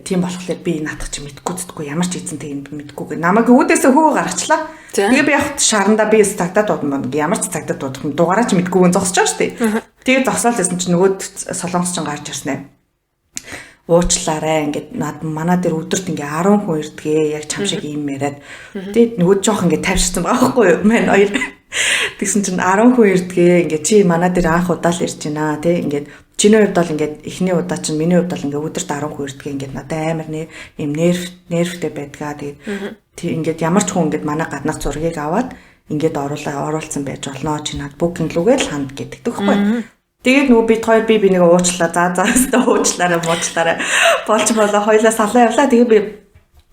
S2: тийм болохоор би наадах чи мэдгүй ямар ч эзэн тийм мэдгүй. Намайг үүдээсээ хөө гаргачлаа. Тэгээ би яг шаранда би цагдаа дуудсан байна. Ямар ч цагдаа дуудах юм дугаараа ч мэдгүй зогсож байгаа шүү дээ. Тэгээ зогсоол байсан чи нөгөө солонгос ч гарч ирсэн ээ. Уучлаарай ингээд манай дээр өдөрт ингээ 10 хүн ирдгээ яг чам шиг юм яриад тэгээд нөгөө жоох ингээ тавьчихсан байгаа байхгүй юу мэн хоёр тэгсэн чинь 10 хүн ирдгээ ингээ чи манай дээр анх удаа л ирж байна тий ингээд чиний хувьд бол ингээд эхний удаа чинь миний хувьд бол ингээ өдөрт 10 хүн ирдгээ ингээд надад амар юм нервтэй байдгаа тэгээд ингээд ямар ч хүн ингээд манай гаднах зургийг аваад ингээд оруулсан байж болно чи над букинг лүгээл ханд гэдэг тэгэхгүй. Тэгээд нөгөө бид хоёр би нэг уучлаа уучлаарай болж болоо хоёлаа салаа явлаа. Тэгээд би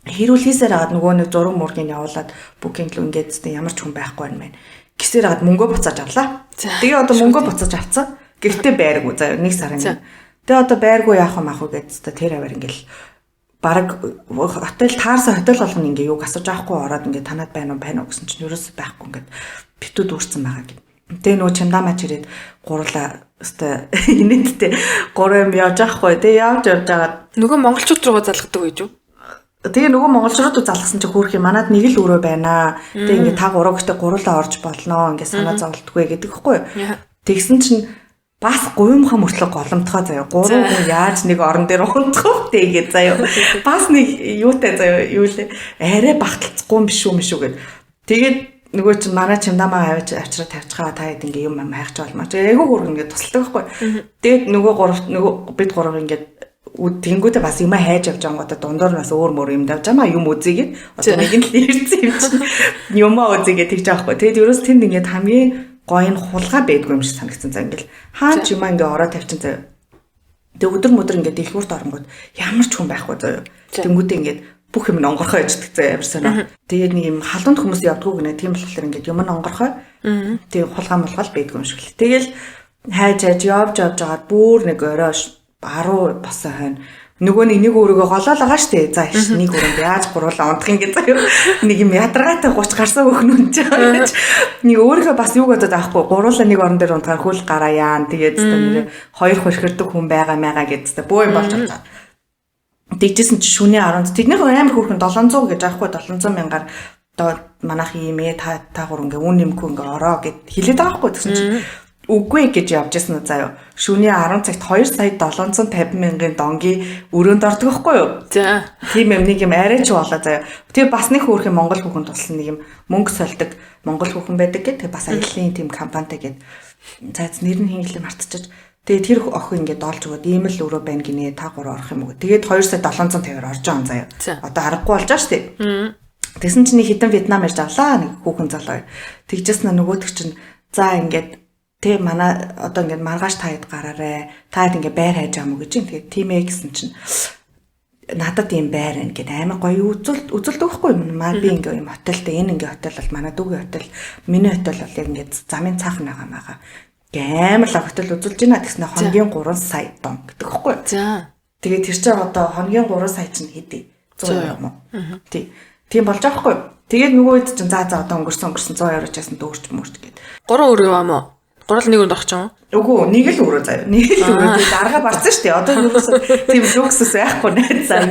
S2: хэрүүлхийсээр хагаад нөгөө нэг зураг мургийг явуулаад букинг лөө ингээд ямар ч хүн байхгүй юм байна. Гисээр хагаад мөнгөө буцааж авлаа. Тэгээ одоо мөнгөө буцааж авцсан. Гэхдээ байргүй заа 1 сарын. Тэгээ одоо байргүй яах юм ах уу гэдээ тэр аваар ингээл бараг хотел таарсан хотел болгоно ингээ юг асууж авахгүй ороод ингээ танад байна уу гэсэн чинь ерөөсөй байхгүй ингээд битүү дүүрсэн байгаа гэдэг. Тэгээ нөгөө чамдаа мач ирээд гурлаа өстой инээдтэй 3 юм явж байхгүй. Тэгээ явж байгаа.
S3: Нөгөө монголчууд руугаа залгадаг байж юу?
S2: Тэгээ нөгөө монголчууд руу залгасан чи хөөх юм. Манад нэг л өрөө байна. Тэгээ ингээ та 3 гэхтээ гурлаа орж болно. Ингээ санаа зовлтгүй гэдэг хэвгүй. Тэгсэн чинь бас гуймхаа мөртлөө голомтгоо заяа. 3 хүн яаж нэг орон дээр ухандах вэ тэгээд заяа. Бас нэг юутай заяа юу лээ. Арай багталцахгүй юм биш үү гэд. Тэгээд нөгөө чинь манай чимдамаа авчраа тавьчихаа та хэд ингээ юм хайхч болмоо. Тэгээ айгүй хөрг ингээ тусалдаг байхгүй. Тэгээд нөгөө бид 3 ингээ тэнгүүтээ бас юм хайж явж байгаа гоо дундуур нас өөр мөр юм давж байгаа юм үзье. Одоо нэг нь л ирсэн юм чинь. Юмаа үзье тэгж байгаа байхгүй. Тэгээд ерөөс тэнд ингээ хамгийн гоё нь хулгай байдгүй юм шиг санагдсан. За ингээл хаан ч юм ингээ ороо тавьчин заяа. Тэгээ өдөр ингээ дэлгүүрт оронгууд ямар ч хүн байхгүй заяа. Тэнгүүтээ ингээ бүх юм онгорхоо ячдаг заяа ямар сонио. Тэгээд нэг юм халуунд хүмүүс явдггүй гэнэ. Тийм болохоор ингээ юм онгорхоо. Тэгээ хулгай молгол байдгүй юм шиг л. Тэгэл хайж явж агаад бүр нэг орой 10 босоо хойно нөгөө нэг өөрийгөө голоол байгаа штэ. За нэг өрөөнд яаж гуруулаа унтах юм гэж заяа. Нэг юм ядаргаатай 30 гарсан хөхнүн ч гэж. Нэг өөрийнхөө бас юу гэдээд аахгүй. Гуруулаа нэг орон дээр унтахаар хөл гараа яан. Тэгээд нэр 2 хөрхөрдөг хүн байгаа гэдээ бөө юм болж байгаа. Тэгжсэн чи шүний 10-нд тэднийх амар хөрхөн 700 гэж аахгүй 700 мянгаар одоо манайх юм та 3 ингээ үн нэмгүй ингээ ороо гэд хэлээд байгаа байхгүй гэсэн чи үгүй гэж явж ирсэн заяа. Шүний 10 цагт 2 сая 750 мянган донгийн өрөөнд ордог байхгүй юу?
S3: За.
S2: Тийм юм нэг юм арай ч болоо заяа. Тэгээ бас нэг хөөрхөн Монгол хүүхэн туслан нэг юм мөнгө сольдог Монгол хүүхэн байдаг гэдэг. Тэгээ бас аяллаа тийм компанитай гээд зайц нэр нь хинглээ мартчихаж. Тэгээ тэр охин ингээд доолж өгөөд ийм л өрөө байна гинэ та 3 орох юм уу. Тэгээд 2 сая 750-аар орж байгаа заяа. Одоо аргагүй болж байгаа шүү дээ. Тэгсэн чинь хитэн Вьетнам ярьж авлаа нэг хүүхэн залуу. Тэгжсэн нөгөөдөг чинь за ингээд тэ манай одоо ингээд маргааш таад гараарэ. Таад ингээд байр хайж байгаа мó гэж юм. Тэгээд тийм ээ гэсэн чинь надад ийм байр байна гэд амар гоё үзэлдэг байхгүй юм. Маа би ингээд юм хотелтэй энэ ингээд хотел бол манай дүүгийн хотел. Миний хотел бол яг ингээд замын цаахан байгаа. Амар л хотел үзүүлж байна гэсэн хоногийн 3 сая дон гэдэг хэвгүй. За. Тэгээд тэр чинь одоо хоногийн 3 сая чинь хэдий 100 юм уу? Тийм болж байгаа хэвгүй. Тэгээд нөгөө хэд чинь за одоо өнгөрсөн 100 евро часан дүүрч мөрч гээд.
S3: 3 өрөө юм уу? 3 л нэг өнд орчих юм уу?
S2: Үгүй нэг л өрөө заяа. Нэг л өрөө дарга барсан шүү дээ. Одоо юусоо тийм люксус байхгүй найзаа.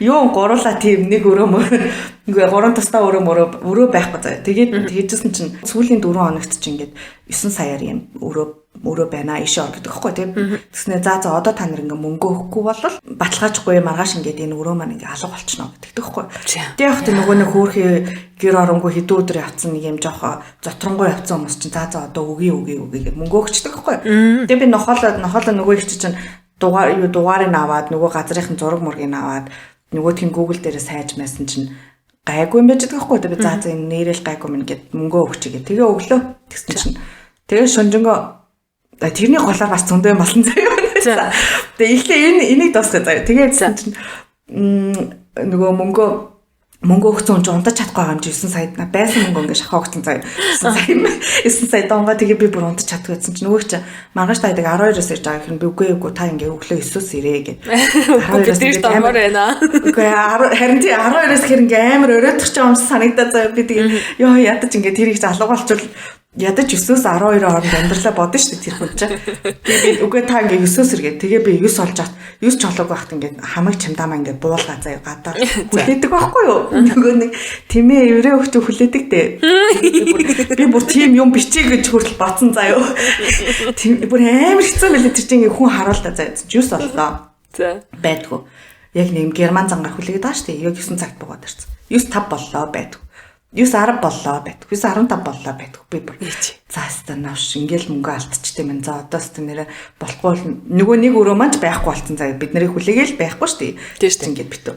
S2: Юу гурлаа тийм нэг өрөө мөрөө. Ингээ 3 тусдаа өрөө байхгүй заяа. Тэгээд тэгжсэн чинь сүүлийн 4 хоногт чинь ингээд 9 саяар юм өрөө байна ишээ ор гэдэг байхгүй тийм. Тэгснэ за одоо та нар ингээ мөнгө өгөхгүй бол баталгаажгүй маргааш ингээд энэ өрөө маань ингээ алга болчихно гэдэг байхгүй. Тэгээд яг тэ нөгөө нэг хөөрхий гэр оронгүй хэдэн өдөр явцсан нэг юм жоохоо зотронгой явцсан хүмүүс чинь за одоо үгүй гэж мөнгө өгчдөг байхгүй. Тэгээд би нохоолоо нөгөө их чинь дугаарыг аваад нөгөө газрынхын зураг мургийг аваад нөгөөдхийн Google дээр сайж байсан чинь гайгүй юм байж байгаа байхгүй. Тэгээд за энэ нэрэл гайгүй мэн гэд мөнгө өгч гээ. Тэгээ өглөө тэгсэн чинь тэгээ шөнжөнгөө тэрний голоор бас зөндөө болсон заяа. Тэгээ ихлэ энийг дуусгах заяа. Тэгээд чинь нөгөө мөнгө өгсөн ч унтаж чадахгүй байгаа юм чи 9 сая байсан мөнгө ингээ шахаа өгсөн заяа. 9 сая донгаа тэгээ би бүр унтаж чадгүй гэсэн чинь нөгөө чи маргааш таадаг 12-оос ирж байгаа хэрэг би үгүй та ингээ өглөө 9-оос ирээ гэд.
S3: 12-оос ирж амар байна.
S2: Үгүй харин тий 12-оос хэр ингээ амар өрөөдөх ч юм санагдаад заяа би тэгээ ёо ядаж ингээ тэрийг залуу болчвол ядаж 9-оос 12 хооронд амьдралаа бодно шүү дээ тэр хүн чинь. Тэгээд үгүй та ингээ 9-оос иргээд тэгээ би 9 олж авт 9 чолоог байхад ингээ хамаг чамдаамаа ингээ буулгаа заяа гадаа хүлээдэг байхгүй юу? Нөгөө нэг тэмээ өрөө өгч хүлээдэг дээ. Би бүр тийм юм бичээ гэж хүртэл бацсан заяа. Тийм бүр амар хэцүү байлээ тэр чинь ингээ хүн харуултаа заяа. Жюс оллоо.
S3: За
S2: байдгүй. Яг нэг герман зангаар хүлээгээд байгаа шүү дээ. Яг 9 цагт буугаад ирсэн. 9:05 боллоо байдгүй. 9:10 боллоо байдаг. 9:15 боллоо байдаг. Би бүр за хэвээр навш ингээл мөнгө алдчихтэй мэн. За одоо хэвээр нэрэ болохгүй нөгөө нэг өрөө маань байхгүй болсон заяа. Бид нарыг хүлээгээл байхгүй шүү дээ. Тийм шүү дээ ингээд битүү.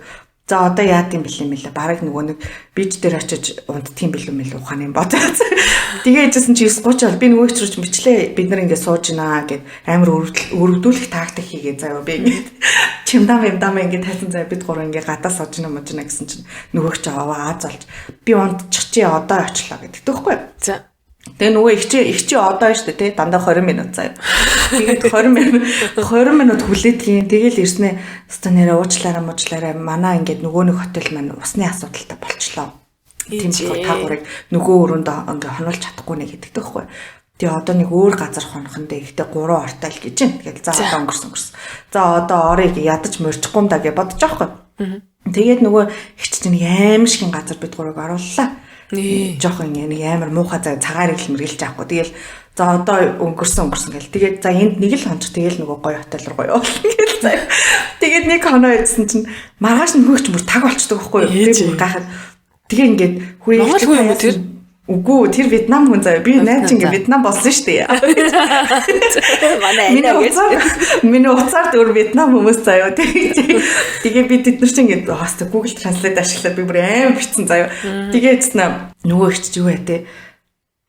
S2: За одоо яад юм бэлээ мэлээ. Бараг нөгөө нэг бич дээр очиж унтдгийн бэлэн мэл ухааны юм бодоо. Тэгээ ээжсэн чи 9:30 бол би нөгөө ч бичлээ. Бид нар ингээд сууж гинаа гэд амар өргөдүүлэх тактик хийгээ заяа. Би ингээд чимдам ингээд тайсан заяа бид гурав ингээд гадаа сууж гинаа мужина гэсэн чинь нөгөө ч аваа Аз олж би унтчих чи одоо очлоо гэдэг төгхгүй.
S3: За
S2: тэгээ нөгөө их чи одоо шүү дээ тий дандаа 20 минут заяа. Тэгээд 20 минут хүлээдгийн тэгэл ирснээ өстө нэрээ уучлаарай манай ингээд нөгөө нэг хотел маань усны асуудалтай болчлоо. Тийм болохоор та гурыг нөгөө өрөөнд ингээ хонуулж чадахгүй нэ гэдэг төгхгүй. Тэгээ одоо нэг өөр газар хонох нь дээ. Ихтэй 3 ортой л гэж юм. Тэгэл за одоо өнгөрсөн. За одоо орыг ядаж морчихгүй юм да гэж бодож байгаа хгүй. Тэгээд нөгөө их чинь амар шин газар бид гурыг орууллаа. Жохон нэг амар муухай цагаар ил мэргэлж авахгүй. Тэгэл за одоо өнгөрсөн гэл. Тэгээд за энд нэг л хончих тэгэл нөгөө гоё хотел руу гоё гэл заяа. Тэгээд нэг хоноо идсэн чинь маргааш нь хөөч мөр таг болчдөг байхгүй юу? Тэгээд гайхаад тэгээ ингээд хүрээ
S3: Монгол хүн юм уу тэр?
S2: Үгүй тэр Вьетнам хүн заяа. Би найз ингээ Вьетнам болсон шүү дээ.
S3: Манай
S2: миний уцаар дөр Вьетнам хүмүүс заяа. Тэгээ би тэд нар чинь ингээ хост Google Translate ашиглаад би бүр аим бичсэн заяа. Тэгээд нөгөө ихч юу вэ те?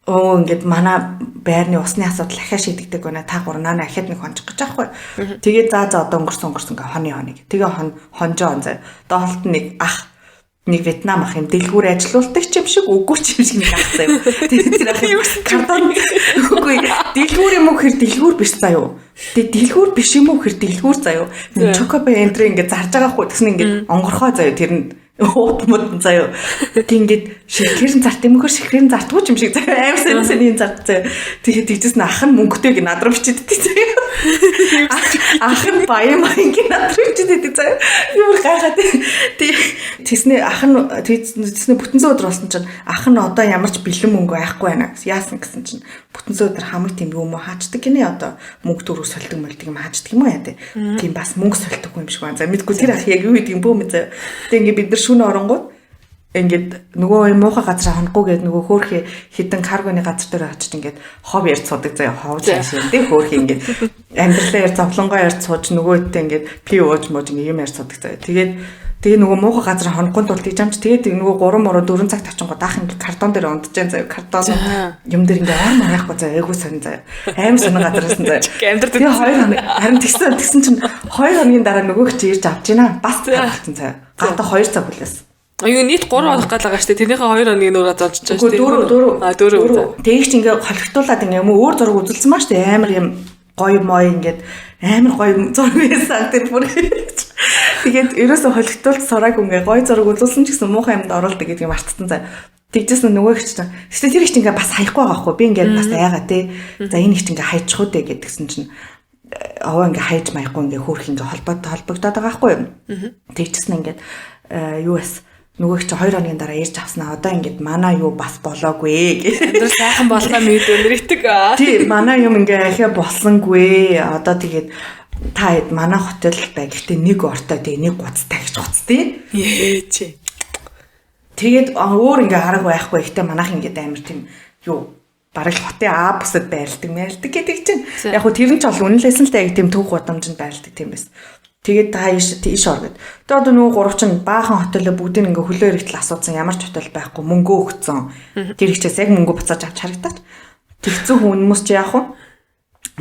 S2: Ингээд манай байрны усны асуудал ахаа шийдэгдэг байна. Та гурнаа ахаад нэг хончих гэж аахгүй. Тэгээд за одоо өнгөрсөн ингээ хоног. Тэгээ хонжоо заяа. Доолт нэг ах нэг Вьетнам ах юм дэлгүүр ажилуулдаг ч юм шиг үгүй ч юм шиг нэг ах заяа. Тэгээд тэр ах картон үгүй дэлгүүр юм уу хэр дэлгүүр биш заяа. Тэгээд дэлгүүр биш юм уу хэр дэлгүүр заяа. Чокопе энтри ингээд зарж байгаа хгүй тэгсэн ингээд онгорхоо заяа тэр нь уутмууд заяа. Ингээд ширхэрэн зарт юм хөр ширхэрэн зартгүй юм шиг заяа. Амар сайн зарт заяа. Тэгээд тэгжсэн ах нь мөнгөтэйг над руу бичихдээ заяа. Ах нь баян маягийн над руу бичихдээ заяа. Юу гайхаад тэснэ ах нь тэснэ бүтэн зөө өдөр болсон чинь ах нь одоо ямар ч бэлэн мөнгө байхгүй байна яасан гэсэн чинь бүтэн зөө өдөр хамаг тийм юм уу хаачдаг гинэ одоо мөнгө төрөв солидог мөлдөг юм хаачдаг юм уу яа тийм бас мөнгө солидог юм шиг байна. За мэдгүй тэр ах яг юу гэдэг юм бөө мэт. Тэг ингээ бид нар шүүн оронгууд ингээд нөгөө муухай газар хонхгүй гээд нөгөө хөөрхий хідэн каргоны газар дээр очиж ингээд хов ярьж суудаг заяа ховж шин тий хөөрхий ингээд амьдралаа ярьж зовлонгоо ярьж сууж нөгөөдөө ингээд пи ууж мууж ингээ юм ярьж суудаг заяа. Тэгээ нөгөө муухай газар хонхгүй тул тийж амч тэгээд нөгөө 3 4 цагт очингууд ах ингээ картон дээр унтж जैन заяа картон юм дээр ингээ ор маяхгүй заяа айгуу сонь заяа аим сонь газараас заяа
S3: амьдрал
S2: тэгээ 2 хоног харин тэгсэн чинь 2 хоногийн дараа нөгөө чи ирж авч гинэ бас болчихсон заяа гадаа 2 цаг хүлээс.
S3: Аюу нийт 3 хоног галгаа штэ тэрнийхээ 2 хоногийн нураа золж чаа штэ.
S2: 4. Тэгж ингээ холигтуулаад ингээ юм өөр зураг үзүүлсэн маа штэ амар юм гоё мой ингээд амар гоё зураг байсан тэр бүр. Тэгээд ерөөсө холигтуулт сураг ингээ гоё зураг үзүүлсэн ч гэсэн муухай юмд оруулдаг гэдгийг мартсан заа. Тэгжсэн нөгөө их чинь. Гэтэ тэр их чинь ингээ бас хаяхгүй байгаа хгүй. Би ингээд бас яагаа те. За энэ их чинь ингээ хайчих уу дээ гэдгсэн чинь аваа ингээ хайж маяхгүй ингээ хөөх ингээ холбогдоод байгаа хгүй. Тэгжсэн ингээд юу эс нөгөө их чинь 2 хоногийн дараа ирж авснаа. Одоо ингээд манай юу бас болоогүй гэх.
S3: Өндөр сайхан болгоо мэд өнөрийдэг.
S2: Тий, манай юм ингээ ахиа болсонгүй. Одоо тэгээд та хэд манай хотел бай. Гэхдээ нэг ортой тэгээ нэг гуцтай гэж гуцтай.
S3: Ээч.
S2: Тэгээд өөр ингээ хараг байхгүй. Гэхдээ манайх ингээд амар тийм юу бараг хотын бусад байрладаг гэдэг чинь. Яг хөө тэр нь ч бол үнэлсэн л таг тийм төв гудамжинд байрладаг тийм байсан. Тэгээд та иш ор гэд. Тэгээд одоо нөгөө гурав чинь баахан хотелөө бүгдийг ингээ хөлөө хэрэгтэл асуусан ямар ч хотел байхгүй мөнгөө өгцөн. Тэр ихчээс яг мөнгө буцааж авч харагдаад. Тэгсэн хүмүүс чи яах вэ?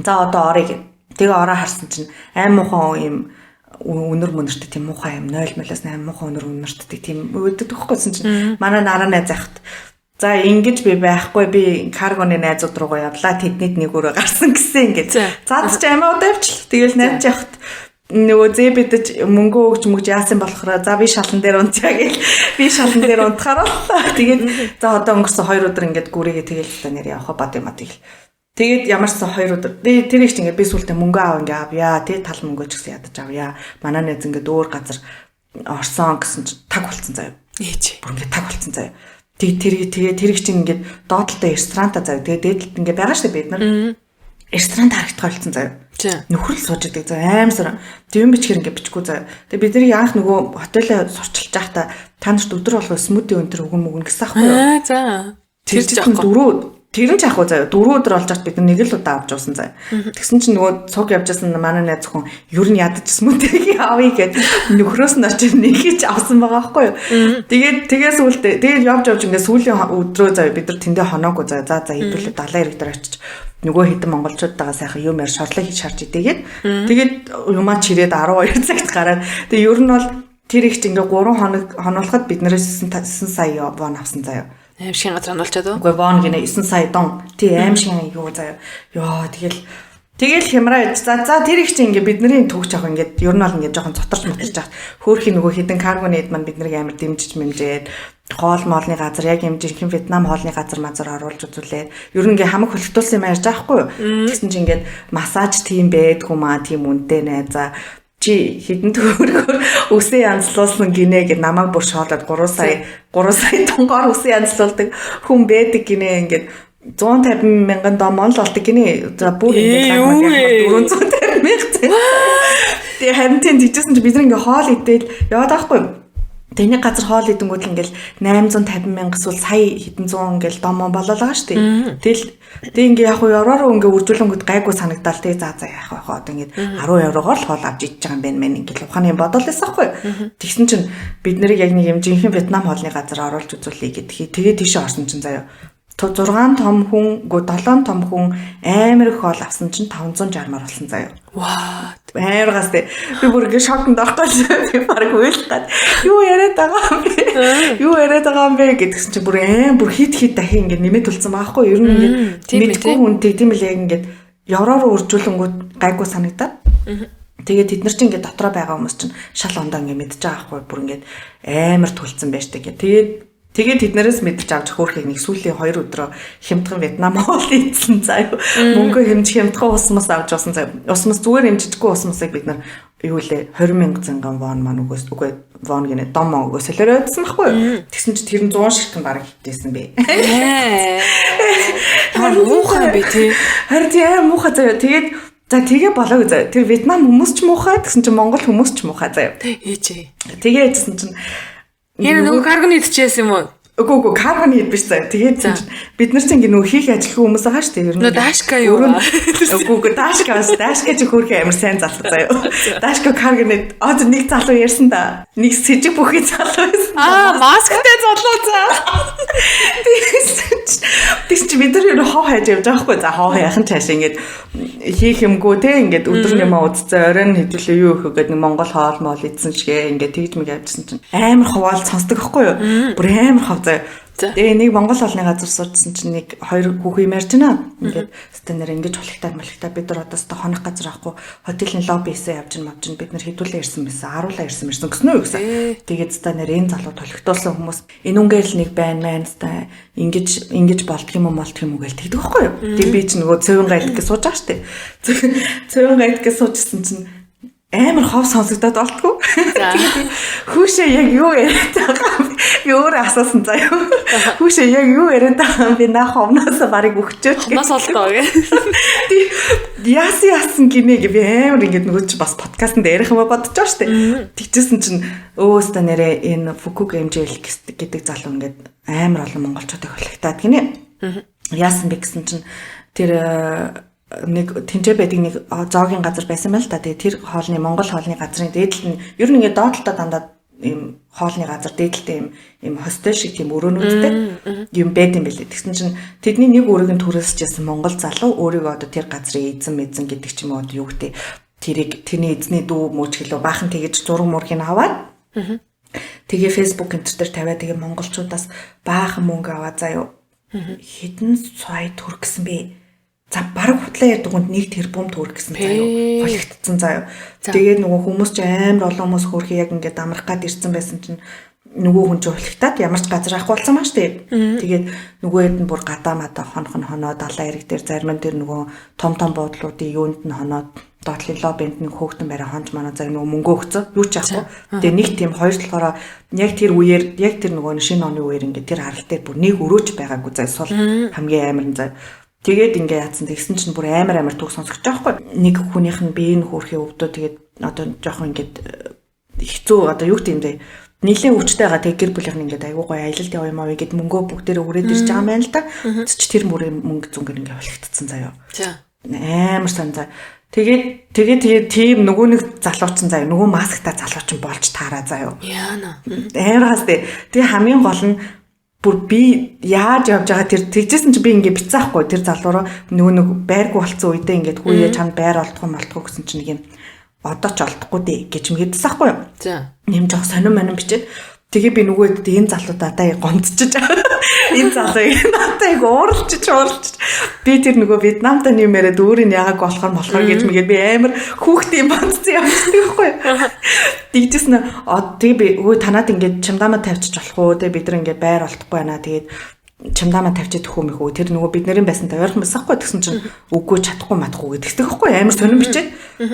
S2: За одоо орё гэв. Тэгээ ороо харсан чинь аим муухай юм өнөр мөнөртэй тийм муухай юм 0-8 муухай өнөр мөнөртэй тийм өөдөг гэхгүйсэн чинь манай нараа найз ахт. За ингэж би байхгүй би каргоны найзууд руугаа явлаа тэднийд нэг өрөө гарсан гэсэн ингэж. Зад ч амиа удавч. Тэгэл найз яхад нөгөө зэбэдэж мөнгө өгч яасан болохоор за би шалан дээр унтъя гэл би шалан дээр унтахаар тэгээд за одоо өнгөрсөн 2 өдөр ингээд гүрийгээ тэгэл та нэр явах бод юм а тэгэл тэгээд ямарсан 2 өдөр тэр их чинь ингээд би сүултээ мөнгө аав ингээд авъя тэг тал мөнгөө ч гэсэн ядаж авъя манай найз ингээд өөр газар орсон гэсэн чинь таг болцсон заяа
S3: ээч
S2: бүр ингээд таг болцсон заяа тэгээд тэр их чинь ингээд доотлолтой ресторанта заяа тэгээд дээдлэлт ингээд байгаа штэ бид нар ресторант харагдах болсон заяа нөхрөл сууж идэг за аимсар дэвэн бичгээр ингээ бичихгүй за. Тэгээ бид нарыг анх нөгөө хотелээ сурчилж байхдаа та нарт өдөр болго смути өнтер өгөн гэсэн аахгүй юу?
S3: За.
S2: Тэр чинь тэр нь ч ахгүй заяа 4 өдөр болж байгаад бид нэг л удаа авч уусан заяа. Тэгсэн чинь нөгөө цуг явжсэн манай найз зөвхөн ер нь ядаж смутиг авъя гэд нөхрөөс нь очиж нэг хийж авсан байгаа аахгүй юу? Тэгээд сүүлдээ тэгээд явж ингээ сүүлийн өдрөө заяа бид нар тэндээ хоноогүй заяа за хэдүүлээ 70 хэрэг дээр очиж нөгөө хэдэн монголчуудтайгаа сайхан юм яар шорлоо хийж харж идэгээд тэгээд юмаа чирээд 12 цагт гараад тэгээд ер нь бол тэр их ингээ 3 хоног хонуулахад биднээс 9 сая вон авсан заяа.
S3: Аим шиг газар онолчод уу?
S2: Үгүй вон гинэ 9 сая дон. Тий аим шиг юу заяа. Йоо тэгэл хямраа за тэр их чинь ингээ бидний төгч авах ингээ ер нь бол ингээ жоохон цотарч мутарч авах хөөрхийн нөгөө хідэн каргонед маань биднийг амар дэмжиж мэмжээд хоол моолны газар яг юм жинхэнэ Вьетнам хоолны газар оруулж үзүүлээд ер нь ингээ хамаг хөлтүүлсэн юм ярьж байхгүй юу тэгсэн чинь ингээ массаж тийм байдгүй маа тийм үнэтэй нэ за чи хідэн төгөөрөөр үсээ янзлуулсан гинэ гэж намайг бүр шоолоод 3 сая тонгоор үсээ янзлуулдаг хүн байдаг гинэ ингээ 150 мянган дом л болдог гинэ. За бүр ингэ 450 мянга. Тэгээ харин тийжсэн чи бид нэг хоол идээл яваад байхгүй. Тэний газар хоол идэнгүүт л ингээл 850 мянга эсвэл сая хэдэн зуун ингээл дом болоо байгаа шүү дээ. Тэг ингээ яг евроор ингээ үржүүлэнгүүт гайгүй санагдал тэг за яах вэ хаа одоо ингээ 10 еврогоор л хоол авч идэж байгаа юм байна ингээл ухааны бодол байсан байхгүй. Тэгсэн чинь бид нарыг яг нэг юм жинхэнэ Вьетнам хоолны газар оруулж үзүүлэе гэдэг. Тэгээ тийшээ орсон чинь заяа 6 том хүн, 7 том хүн амар их хоол авсан чинь 560-аар болсон заяа.
S3: Ваа.
S2: Амар гастай. Би бүр ингэ шокнд орохгүйс би баг уйлгаад юу яриад байгаа юм бэ гэдгсэн чинь бүр хит дахин ингэ нэмээд tulсан байхгүй юу? Ер нь ингэ мэдгүй хүнтэй тийм л яг ингэ евроор үржүүлэнгүүт гайгүй санагдаад. Тэгээд тэд нар чинь ингэ дотроо байгаа хүмүүс чинь шал ондоо ингэ мэдж байгаа байхгүй бүр ингэ амар tulсан байж таг. Тэгээд тэднээс мэдж авч хөөрхийг нэг сүүлийн 2 өдрөө хямдхан Вьетнам хоол идсэн заяа. Мөнгө хямдхан ус мус авч уусан заяа. Ус мус зүгээр хэмжижгүй ус мусыг бид нар юу лээ 20,000 занган вон маань үгүй вон гинэ дом өгөөс солиоройдсан байхгүй юу. Тэгсэн чи тэр нь 100 ширхтэн бараг хитээсэн бэ.
S3: Харин муухай бэ тий.
S2: Харин тийм муухай заяа. Тэгээд за тэгээ болоогүй заяа. Тэр Вьетнам хүмүүс ч муухай гэсэн чи Монгол хүмүүс ч муухай заяа.
S3: Ээжээ.
S2: Тэгээ хэлсэн чинь
S3: энэ нөгөө каргоны идчихсэн юм уу?
S2: Үгүй карбоны биш заа. Тэгээд бид нар чинь нөгөө хийх ажилгүй хүмүүс байгаа шүү дээ. Ер нь
S3: нөгөө дашка юу?
S2: Үгүй дашка чи хөөрхөн амар сайн залуу заяа. Дашка карбоны нэг залуу ярьсан да. Нэг сэжиг бүхий залуу байсан.
S3: Масктай залуу заа.
S2: Тэгс чи бид нар хоо хайж явж байгаа хгүй. За хоо яхан цааш ингээд хийх юмгүй те ингээд өдөр нэмээ удцаа оройн хэдүүлээ юу их гэдэг нэг Монгол хоол моол идсэн шигээ ингээд тэгж мэг явжсэн чинь амар хуваал сонсдог хгүй юу. Бүр амар хав заяа. Тэгээ нэг Монгол олны газар суудсан чинь нэг 2 хүүхэн имэрч байна. Ингээд стенер ингэж хулигтаа бид нар одоо хонох газар авахгүй хотелийн лоббисээ явж мавж бид нар хэдүүлээ ирсэн байсан. Аруулаа ирсэн гэсэн үү гэсэн. Тэгээд стенер энэ залуу толигтуулсан хүмүүс энэ үнгээр л нэг байна ста ингэж болдго юм уу гэж тэгдэг байхгүй юу. Тэгээ би чинь нөгөө цэвэн гайлдгээ сууж байгаа штэ. Цэвэн гайлдгээ суужсэн чинь амар хов сонсогдоод болтгоо. Хүүшээ яг юу яриад байгаа юм. Би өөрөө асуусан заяа. Хүүшээ яг юу яриад байгаа юм. Би наа ховноос барыг өгчөөч гэж.
S3: Ховноос олдоо гэ.
S2: Яасан гинэ би амар ингэж нөгөө чи бас подкастт ярих юм бодож байгаа штэ. Тэгчихсэн чинь өөстө нэрээ энэ Фукук MJL гэдэг залуу ингээд амар олон монголчуудыг хулигтаад гинэ. Яасан бэ гэсэн чинь тэр нэг тэнцээ байдаг нэг зоогийн газар байсан байл та. Тэгээ тэр хоолны Монгол хоолны газрын дээдлэл нь ер нь ингээд доотлолтой дандаа ийм хоолны газар дээдлэлтэй ийм хостел шиг тийм өрөөнүүдтэй юм байд юм билээ. Тэгсэн чинь тэдний нэг өрөөг нь түрээсчээсэн монгол залуу өөрийгөө одоо тэр газрын эзэн гэдэг ч юм уу юу гэдэг тэрийг тэрний эзний дүү мөөч гэлөө баахан тэгэж зураг мургийг аваад тэгээ фэйсбુક энэ төр тавиад тэгээ монголчуудаас баахан мөнгө аваа заяа хэдэн сая төгрөг гэсэн бэ. За бараг хутлаа ярдгуунд 1 тэрбум төгрөг гэсэн заяа холигдсон заяа. Тэгээд нөгөө хүмүүс ч амар олон хүмүүс хөрхи яг ингээд амрах гад ирсэн байсан чинь нөгөө хүн ч холигтаад ямар ч газар авахгүй болсон маш тий. Тэгээд нөгөөд нь бүр гадаа мата хонох нь хоноо далайн эрэг дээр зарим нь тэр нөгөө том буудлуудын юунд нь хоноод доотлын лоббинд нэг хөөхтөн барай хонж манай заа нөгөө мөнгө өгцөө юу ч яахгүй. Тэгээ нэг тийм хоёр болохоор яг тэр үеэр яг тэр нөгөө шинэ оны үеэр ингээд тэр харалт дээр бүр нэг өрөөж байгаагүй заа сул хамгийн амар нь заа. Тэгээд ингээ яатсан тэгсэн чинь бүр амар түүх сонсогч байгаа байхгүй. Нэг хүнийх нь биеийн хөөрхий өвдөө тэгээд одоо жоохон ингээд хэцүү одоо юу гэдэм бэ нийлээ өвчтэй байгаа тэг гэр бүлийнх нь ингээд айгуу гоё аялалт яваа юм аа гэд мөнгөө бүгдээрээ өрөөд ирж байгаа юм байна л да. Тэр мөнгө зүнгээр ингээ холигдсон заяа. Амар санаа. Тэгээд тийм нөгөө нэг залуучин заяа нөгөө масктай залуучин болж таараа заяа. Яана. Амар хастай. Тэгээ хамгийн гол нь бүр би яаж явж байгаа тэр тэгжсэн чи би ингээ бицаахгүй тэр залуураа нөгөө нэг байргүй болцсон үедээ ингээд хүүе чанд байр олдохгүй гэсэн чинь нэг юм одоо ч олдохгүй дээ гэж мэдсэн байхгүй юу. За. Нэмж авах сонирм бичээд тэгээ би нөгөөд энэ залуудаа даа гомдчихж энэ залуу надад ууралч би тэр нөгөө Вьетнамтай нэмээрээ өөрийн ягааг болохоор гэж мэгээд би амар хүүхдээ бодсон явчихсан байхгүй юу. Тэгжсэн тэгээ би өө танаад ингээд чамдаамаа тавьчих болох уу тэгээ бид нар ингээд байр олдохгүй байна тэгээд чамдаамаа тавьчих төхөө мөхөө тэр нөгөө бид нарын байсантай ойрхон байсахгүй тэгсэн чинь үгүй чадахгүй матахгүй гэдэгтэй байхгүй амар сонирм бичээд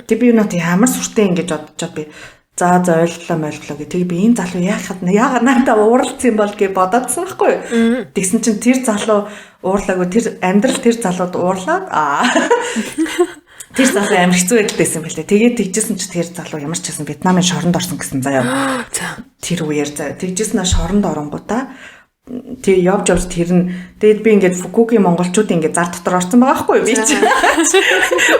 S2: тэг би надад ямар сүртэй ингэж бодчиход би за ойлголоо гэх тэг би энэ залуу яагаад надад ууралцсан юм бол гэж бодоодсан байхгүй юу. Тэгсэн чинь тэр залуу уурлаагүй тэр амьдрал тэр залууд уурлаад тэр залуу амар хэцүү байдалтай байлээ. Тэгээд тэгжсэн чи тэр залуу ямар ч гэсэн Вьетнамын шоронд орсон гэсэн заяа. Тэр үеэр тэгжсэн шоронд оронгуудаа тэг явж тэр нь тэгээд би ингээд Фукукийн монголчуудын ингээд зар дотор орсон байгаа байхгүй юу би чи.